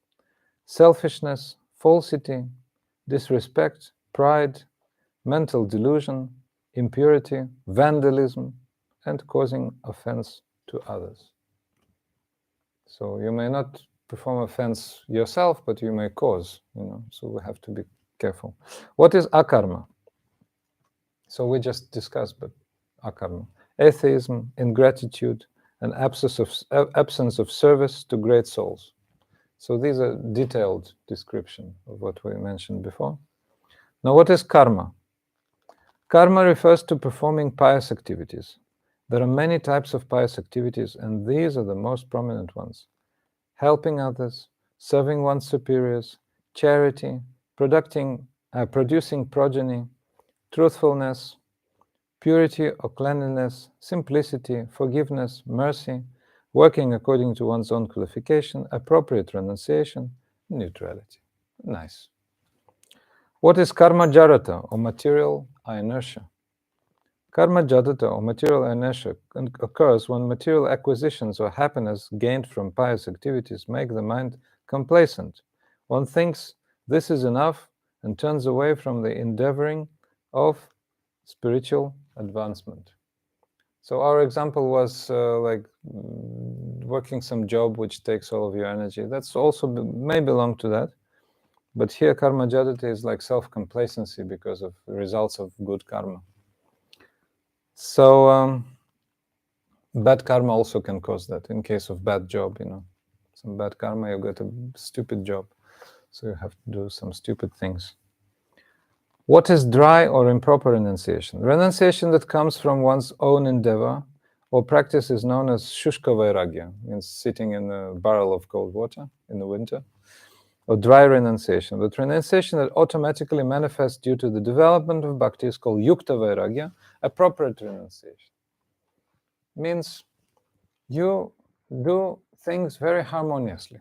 selfishness, falsity, disrespect, pride, mental delusion, impurity, vandalism, and causing offense to others. So you may not perform offense yourself, but you may cause, you know, so we have to be careful. What is akarma? So we just discussed, but akarma. Atheism, ingratitude, and absence of service to great souls. So these are detailed description of what we mentioned before. Now, what is karma? Karma refers to performing pious activities. There are many types of pious activities, and these are the most prominent ones: helping others, serving one's superiors, charity, producing progeny, truthfulness, purity or cleanliness, simplicity, forgiveness, mercy, working according to one's own qualification, appropriate renunciation, neutrality. Nice. What is karma jarata, or material inertia? Karma jadata, or material inertia, occurs when material acquisitions or happiness gained from pious activities make the mind complacent. One thinks this is enough and turns away from the endeavoring of spiritual advancement. So our example was like working some job which takes all of your energy. That's also may belong to that. But here karma jadata is like self-complacency because of the results of good karma. So bad karma also can cause that. In case of bad job, you know, some bad karma, you got a stupid job, so you have to do some stupid things. What is dry or improper renunciation? Renunciation that comes from one's own endeavor or practice is known as shushka vairagya, means sitting in a barrel of cold water in the winter, or dry renunciation. But renunciation that automatically manifests due to the development of bhakti is called yukta vairagya, appropriate renunciation. Means you do things very harmoniously.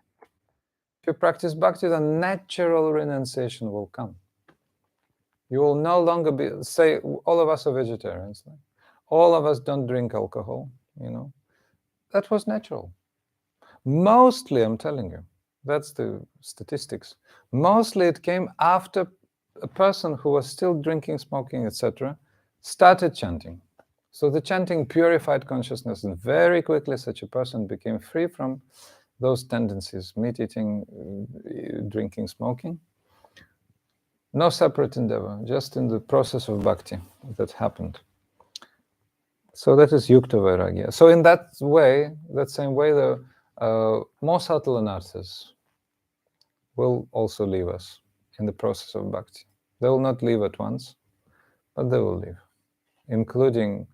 If you practice bhakti, the natural renunciation will come. You will no longer be, say, all of us are vegetarians. All of us don't drink alcohol, you know. That was natural. Mostly, I'm telling you, that's the statistics. Mostly it came after a person who was still drinking, smoking, etc., started chanting. So the chanting purified consciousness, and very quickly such a person became free from those tendencies, meat eating, drinking, smoking. No separate endeavor, just in the process of bhakti that happened. So that is yukta vairagya. So in that way, that same way, the more subtle anarthas will also leave us in the process of bhakti. They will not leave at once, but they will leave, including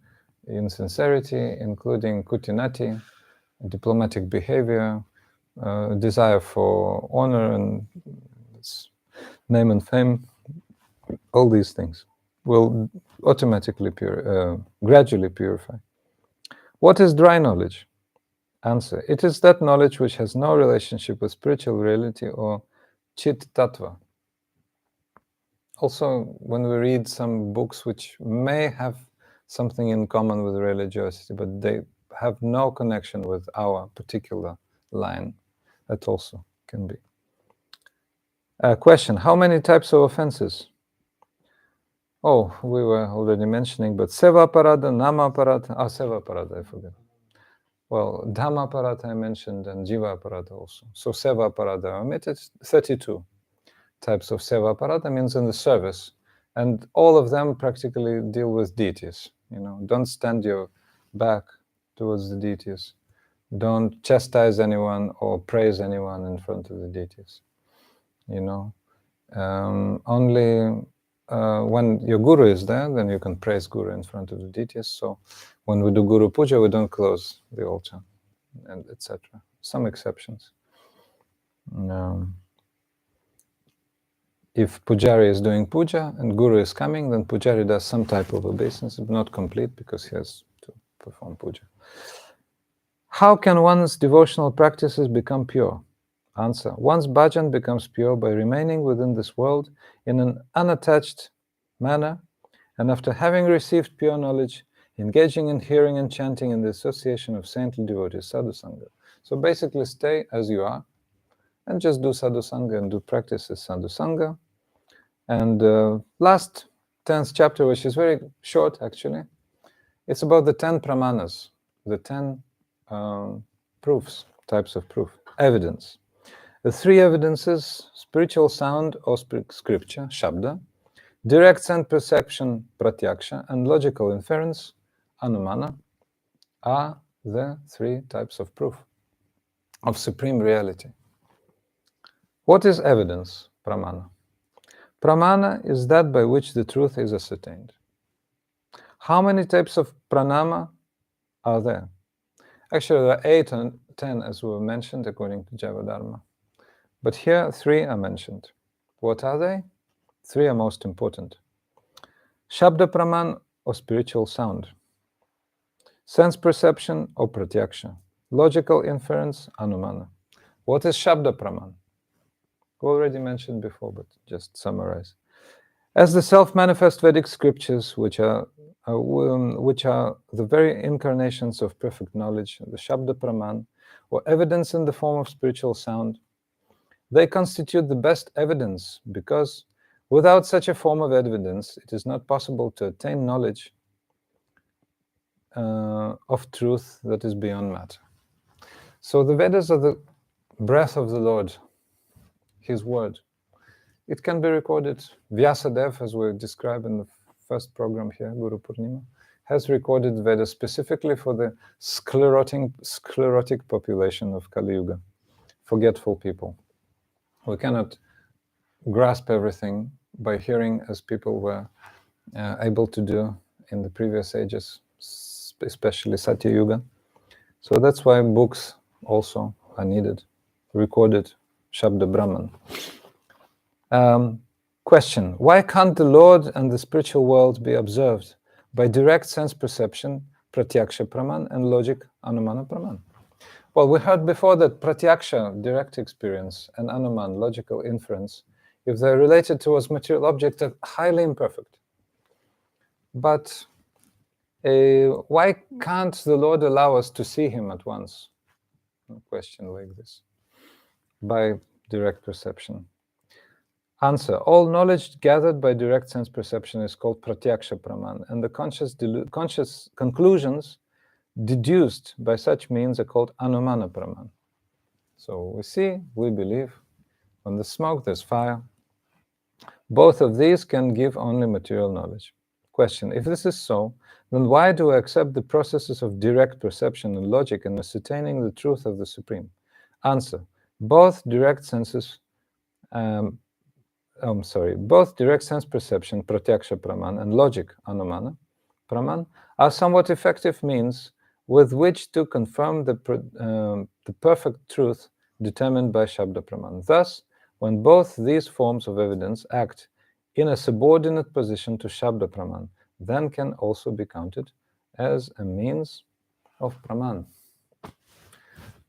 insincerity, including kutinati, diplomatic behavior, desire for honor and name and fame. All these things will automatically gradually purify. What is dry knowledge? Answer: it is that knowledge which has no relationship with spiritual reality or chit tattva. Also, when we read some books which may have something in common with religiosity, but they have no connection with our particular line, that also can be. Question, how many types of offenses? Oh, we were already mentioning, but seva parada, nama parada, seva parada, I forget. Well, dhamma parada I mentioned, and jiva parada also. So seva parada I omitted, 32 types of seva parada means in the service. And all of them practically deal with deities. Don't stand your back towards the deities. Don't chastise anyone or praise anyone in front of the deities. Only when your guru is there, then you can praise guru in front of the deities. So when we do guru puja, we don't close the altar, and etc. Some exceptions. If pujari is doing puja and guru is coming, then pujari does some type of obeisance, not complete because he has to perform puja. How can one's devotional practices become pure? Answer. One's bhajan becomes pure by remaining within this world in an unattached manner, and after having received pure knowledge, engaging in hearing and chanting in the association of saintly devotees, sadhusanga. So basically stay as you are, and just do sadhusanga and do practices sadhusanga. And last 10th chapter, which is very short actually, it's about the 10 pramanas, the 10 proofs, types of proof, evidence. The 3 evidences, spiritual sound or scripture, shabda, direct sense perception, pratyaksha, and logical inference, anumana, are the 3 types of proof of supreme reality. What is evidence, pramana? Pramana is that by which the truth is ascertained. How many types of pranama are there? Actually, there are 8 and 10, as we mentioned, according to Javadharma. But here, 3 are mentioned. What are they? 3 are most important. Shabda praman, or spiritual sound. Sense perception, or pratyaksha. Logical inference, anumana. What is Shabda praman? We already mentioned before, but just summarize. As the self-manifest Vedic scriptures, which are the very incarnations of perfect knowledge, the Shabda praman, or evidence in the form of spiritual sound, they constitute the best evidence, because without such a form of evidence, it is not possible to attain knowledge of truth that is beyond matter. So the Vedas are the breath of the Lord, His word. It can be recorded. Vyasadeva, as we described in the first program here, Guru Purnima, has recorded the Vedas specifically for the sclerotic population of Kali Yuga, forgetful people. We cannot grasp everything by hearing as people were able to do in the previous ages, especially Satya Yuga. So that's why books also are needed, recorded Shabda Brahman. Question, why can't the Lord and the spiritual world be observed by direct sense perception, pratyaksha praman, and logic, anumana praman? Well, we heard before that pratyaksha, direct experience, and anuman, logical inference, if they're related towards material objects, are highly imperfect. But why can't the Lord allow us to see Him at once? A question like this, by direct perception. Answer, all knowledge gathered by direct sense perception is called pratyaksha praman, and the conscious conclusions deduced by such means are called anumana praman. So we see, we believe, when there's smoke, there's fire. Both of these can give only material knowledge. Question, if this is so, then why do I accept the processes of direct perception and logic in ascertaining the truth of the Supreme? Answer, both direct sense perception, pratyaksha praman, and logic, anumana praman, are somewhat effective means with which to confirm the perfect truth determined by Shabda praman. Thus, when both these forms of evidence act in a subordinate position to Shabda praman, then can also be counted as a means of praman.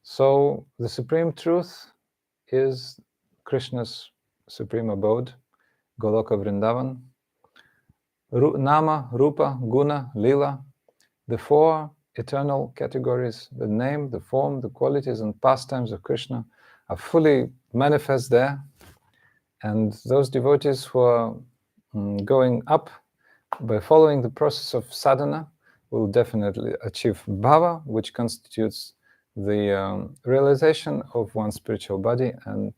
So the supreme truth is Krishna's supreme abode, Goloka Vrindavan. Nama, Rupa, Guna, Lila, the four eternal categories, the name, the form, the qualities and pastimes of Krishna are fully manifest there. And those devotees who are going up by following the process of sadhana will definitely achieve bhava, which constitutes the realization of one's spiritual body and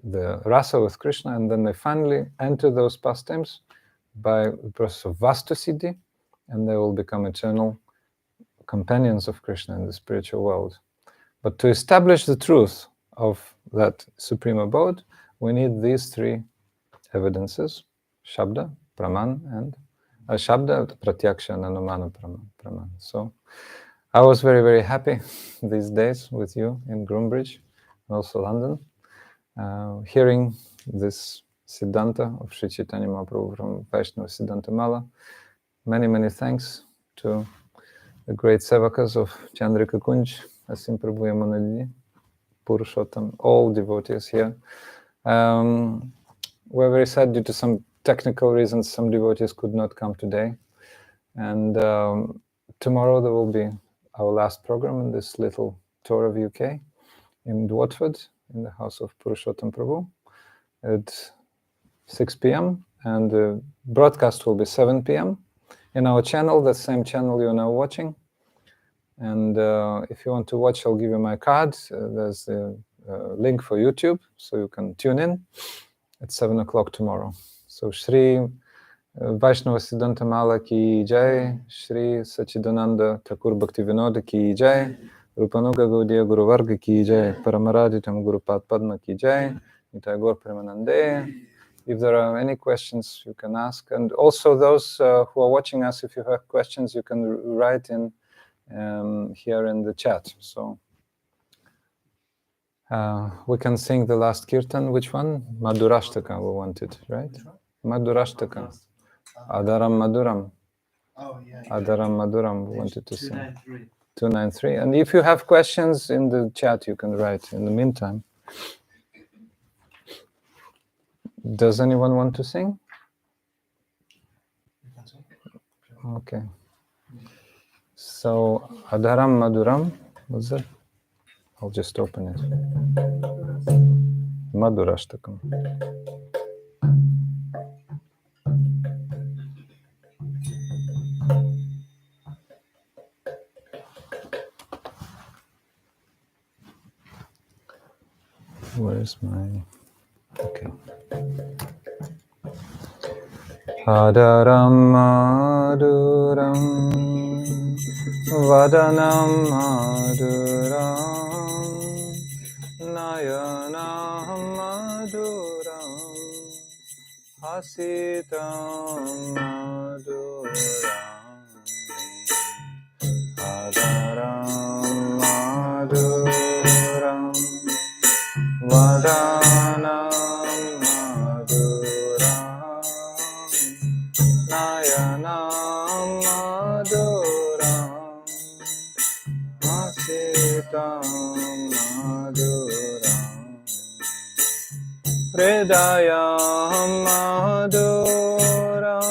the rasa with Krishna, and then they finally enter those pastimes by the process of vastu-siddhi, and they will become eternal companions of Krishna in the spiritual world. But to establish the truth of that supreme abode, we need these three evidences: Shabda, Praman, and Shabda, Pratyaksha, and Anumana Praman. So I was very, very happy these days with you in Groombridge, and also London, hearing this Siddhanta of Sri Chaitanya Mahaprabhu from Vaisnava-siddhanta-mala. Many, many thanks to the great sevakas of Chandrika Kunj, Asim Prabhu Yamunadini, Purushottam, all devotees here. We're very sad due to some technical reasons, some devotees could not come today. And tomorrow there will be our last program in this little tour of UK in Watford, in the house of Purushottam Prabhu at 6 p.m. And the broadcast will be 7 p.m. in our channel, the same channel you're now watching. And if you want to watch, I'll give you my card. There's a link for YouTube, so you can tune in at 7 o'clock tomorrow. So Shri Vaisnava-siddhanta-mala ki jai, Shri Sachidananda Thakur Bhaktivinoda ki jai, Rupanuga Gaudiya Guru Varga ki jai, Paramaraditam Guru Padma ki jai, Nitai Gaur Premanande. If there are any questions, you can ask. And also those who are watching us, if you have questions, you can write in here in the chat. So we can sing the last kirtan. Which one? Madhurashtaka we wanted, right? Madhurashtaka. Adaram Madhuram. Oh, yeah. Adaram Madhuram we wanted to sing. 293. 293. And if you have questions in the chat, you can write. In the meantime, does anyone want to sing? Okay. So, Adaram Madhuram, what's that? I'll just open it. Madhurashtakam. Where's my... Okay. Adaram Madhuram Vadanam Madhuram Nayanam Madhuram Hasitam Madhuram Adaram Madhuram Vadanam Nayanam Madhuram Hasitam Madhuram Hridayam Madhuram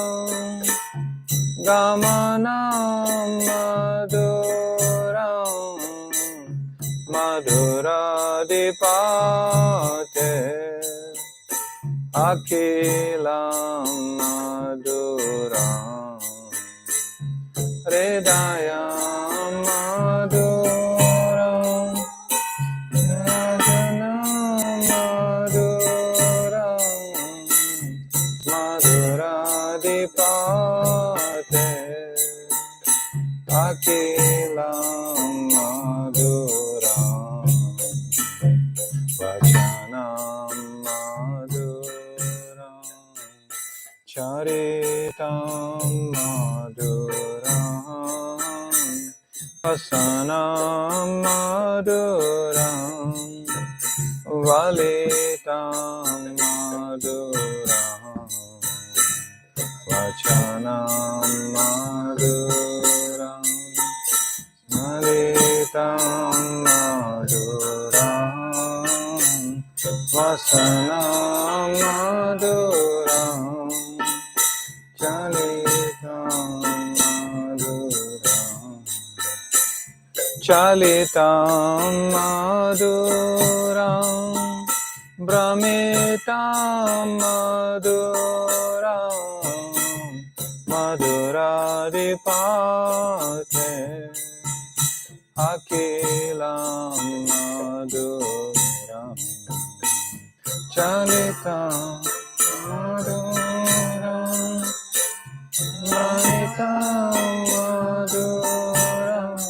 Gamanam Madhuram Madhuradipate Akilam Madhuram Hridayam Madhuram Rajanam Madhuram Madhuradipate Akilam Madhuram Vajanam Madhuram Charitam Madhuram Vasanam Madhuram Valitam Madhuram Vachanam Madhuram Valitam Madhuram Vasanam Madhuram Chalitam maduram Brahmitam maduram Maduradipate Akilam maduram Chalitam maduram Brahmitam maduram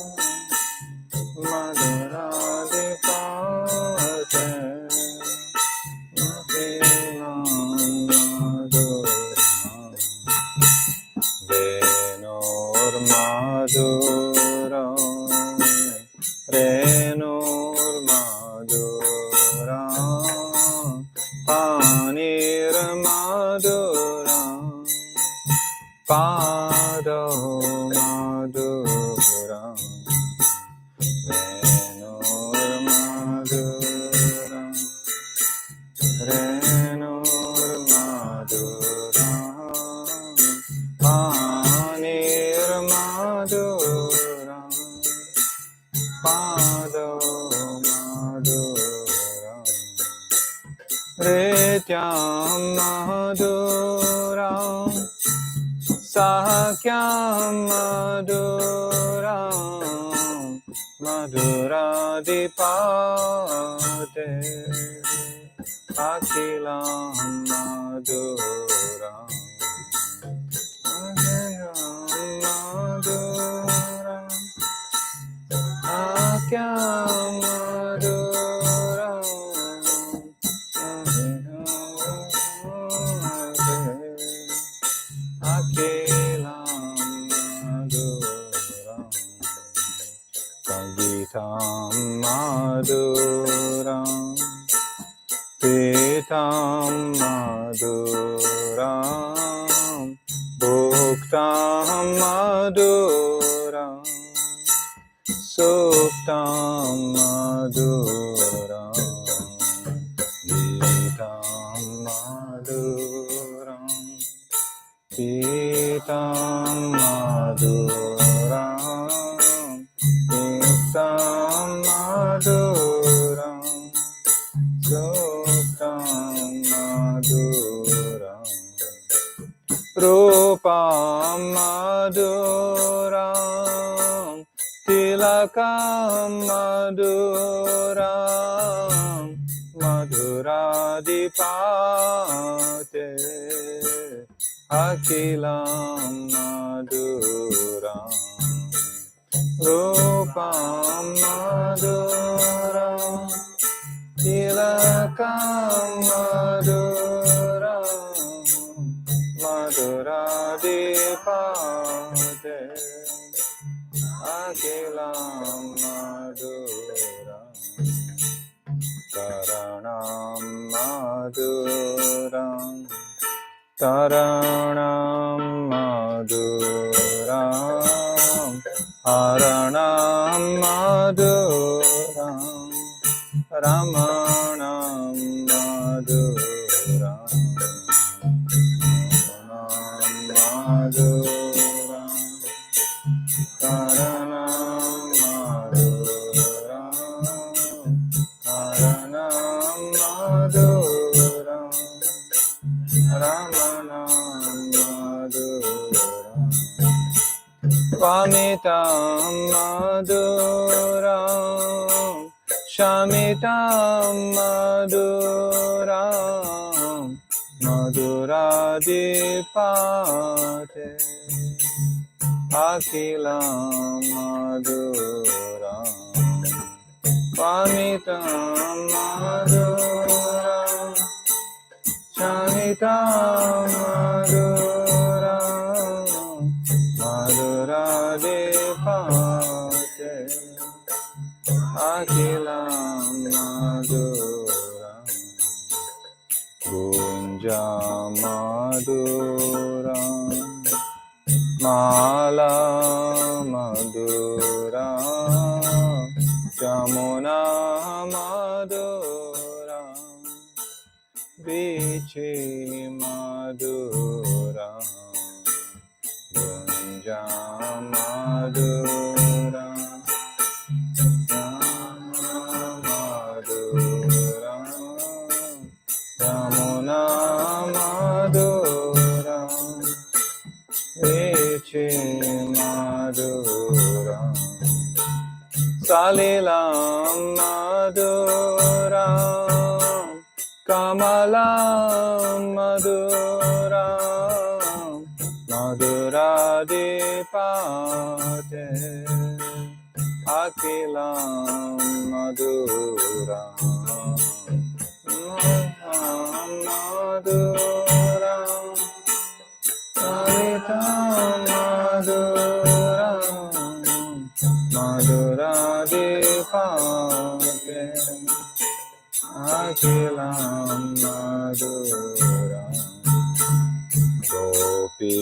Maduradipate Akilam maduram Venur maduram Renur maduram Panir maduram Pado maduram Renur maduram Renur maduram Panir maduram Pado maduram Retyam maduram Sahakyam maduram Maduradipate Akilam maduram Maduram Sahakyam maduram Akilam maduram Sangitam maduram Pitam maduram Bhuktam maduram Suktam maduram Pitam maduram Pitam maduram Suktam maduram Suktam maduram Rupam maduram Tilakam maduram Maduradipate Akilam maduram Rupam maduram Tilakam maduram Maduradipate Akilam maduram Karanam maduram Taranam maduram Haranam maduram Ramanam maduram Maduram Karanam maduram Haranam maduram Ramanam maduram Vamitam maduram Shamitam maduram Maduradipate Akilam maduram Vamitam maduram Shamitam maduram Maduradipate Akilam maduram Gunja maduram Mala maduram Jamuna maduram Bichi maduram Gunja maduram maduram, kamalam maduram, maduradipate, akilam maduram, maduram, saritam maduram, maduradipate, akilam maduram, gopi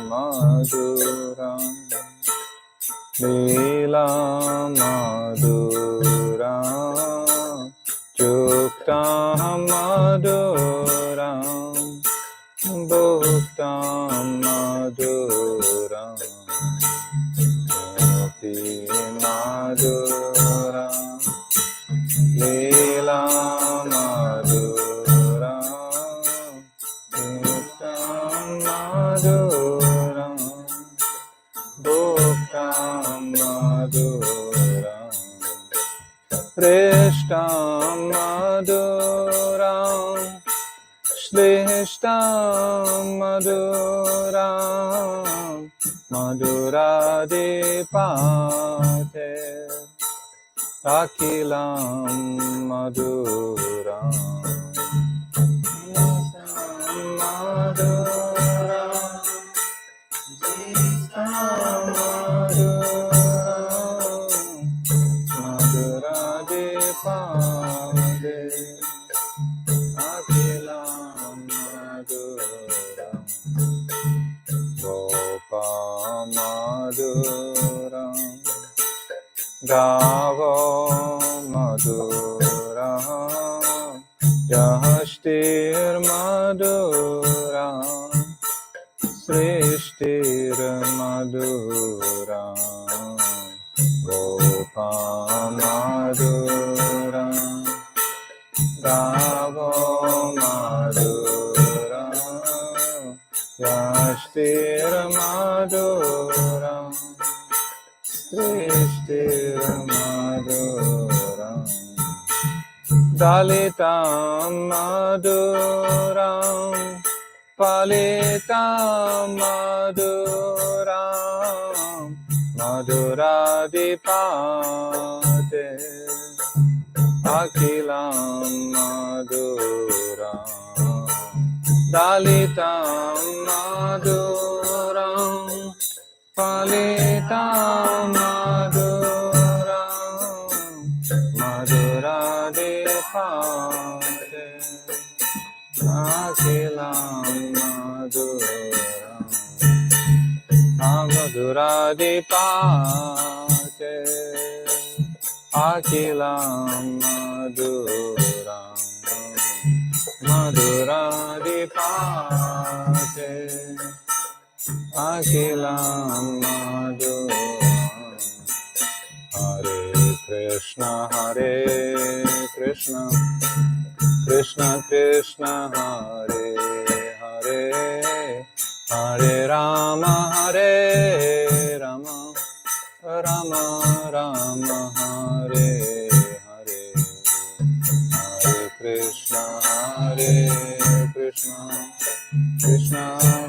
maduram, lila maduram, chuktam maduram, bhuktam maduram, gopi maduram, lila maduram, chuktam maduram, bhuktam maduram, prishtam maduram, shlishtam maduram, maduradipate, akilam maduram, maduram, maduradipate, akilam maduram, gopa maduram, gavo maduram, yashtir maduram, srishtir maduram, gopa maduram, gavo maduram, yashtir maduram, srishtir maduram, dalitam maduram, palitam maduram, maduradipate, akilam maduram, dalitam maduram, palitam maduram, maduradipate, akilam maduram, maduradipate, akilam maduram, maduradipate, akilam maduram. Hare Krishna, Hare Krishna, Krishna Krishna, Hare Hare, Hare Rama, Hare Rama, Rama Rama, Hare Hare, Hare Krishna, Hare Krishna, Krishna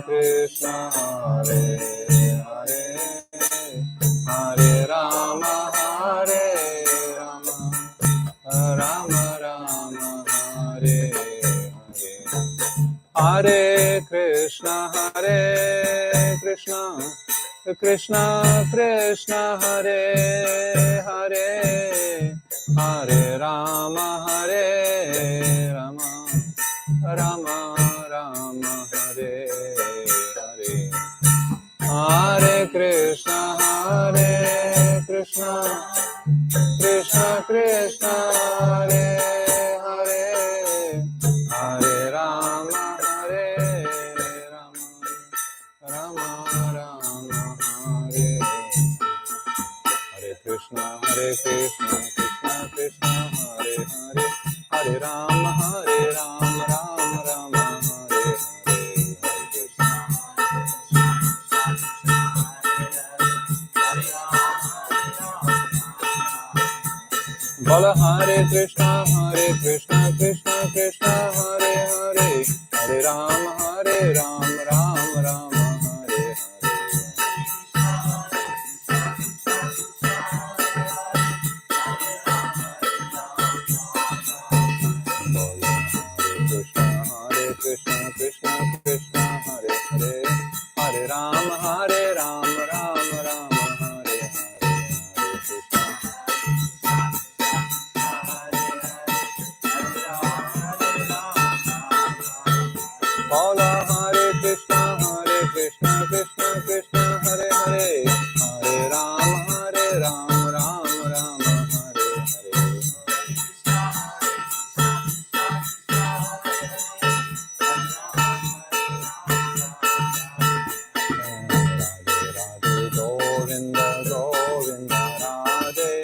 Krishna, Hare Hare, Hare Rama, Hare Rama, Rama Rama, Hare Hare, Hare Krishna, Hare Krishna, Krishna Krishna, Hare Hare, Hare Rama, Hare Rama, Rama Rama, Hare Hare, Hare Krishna, Hare Krishna, Krishna Krishna, Hare Hare, Hare Rama, Hare Rama, Rama Rama, Hare Hare Krishna, Hare Krishna, Krishna Krishna, Hare Hare, Hare Rama, Hare Rama, Rama Rama, Hare Hare, Hare Krishna. Bola Hare Krishna, Krishna Krishna, Hare Hare, Hare Ram, Ram Ram, Hare Hare. Krishna, Krishna, Hare Hare, Hare Ram, Ram Ram, Hare Bola Hare Krishna, Krishna Krishna, Hare Hare, Hare Ram, Ram Ram, Hare Hare. Govinda, Govinda, Radhe,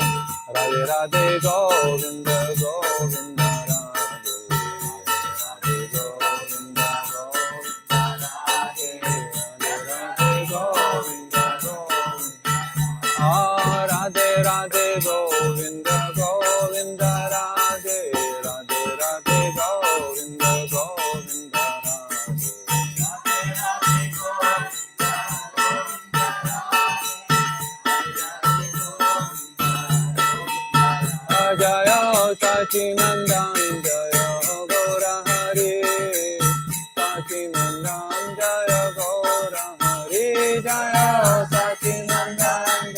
Radhe Radhe, Govinda, Govinda, Radhe, Radhe Govinda, Govinda, Radhe, Radhe Govinda, Govinda, Radhe Radhe, Govinda, Govinda, Radhe, Radhe Radhe, Govinda, Govinda, Radhe. Jaya Sachinandan, Jaya Gaura Hari, Sachinandan, Jaya Gaura Hari, Jaya Sachinandan,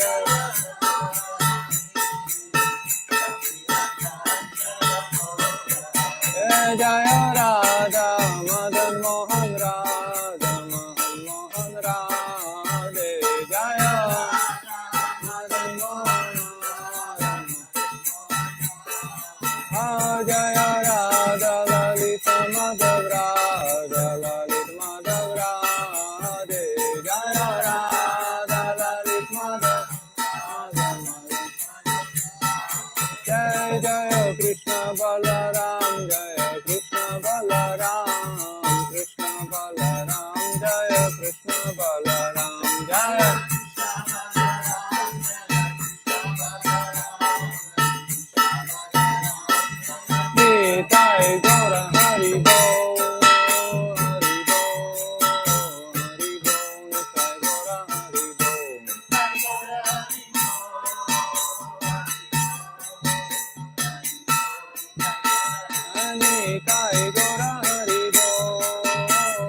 Jaya Radha Madan Mohan, Radha Madan Mohan, Radhe, Jaya Madan Mohan, Jaya Radha Lalita Madhav Radha Lalita Madhav Radhe, Jaya Radha Lalita Madhav Jaya Jaya Krishna Balaram, Jaya Krishna Balaram, Krishna Balaram, Jaya Krishna Balaram, Jaya Nitai Gaura Hari Bo, Hari Bo, Hari Bo, Nitai Gaura Hari Bo. Nitai Gaura Hari Bo,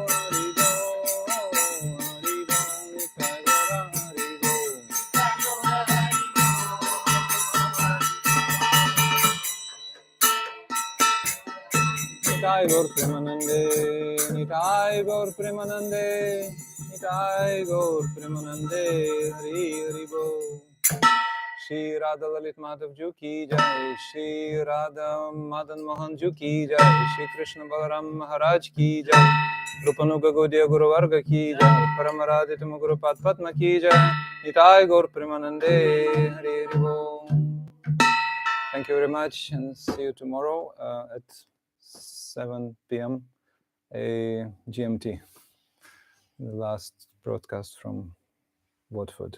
Hari Bo, Hari Bo, Nitai Gaura Hari Bo. Nitai Gaur Premanande, Nitai Gaur Premanande, Nitai Gaur Premanande, Hari Hari Bo. Shri Radha Lalit Madhav Ji ki jai, Shri Radha Madan Mohan Ji ki jai, Shri Krishna Balaram Maharaj ki jai, Rupanuga Gaudiya Guru Varga ki jai, Paramaradhitama Guru Padma ki jai, Nitai Gaur Premanande, Hari Hari Bo. Thank you very much and see you tomorrow at 7 p.m. GMT. The last broadcast from Watford.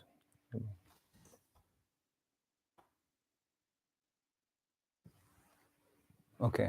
Okay.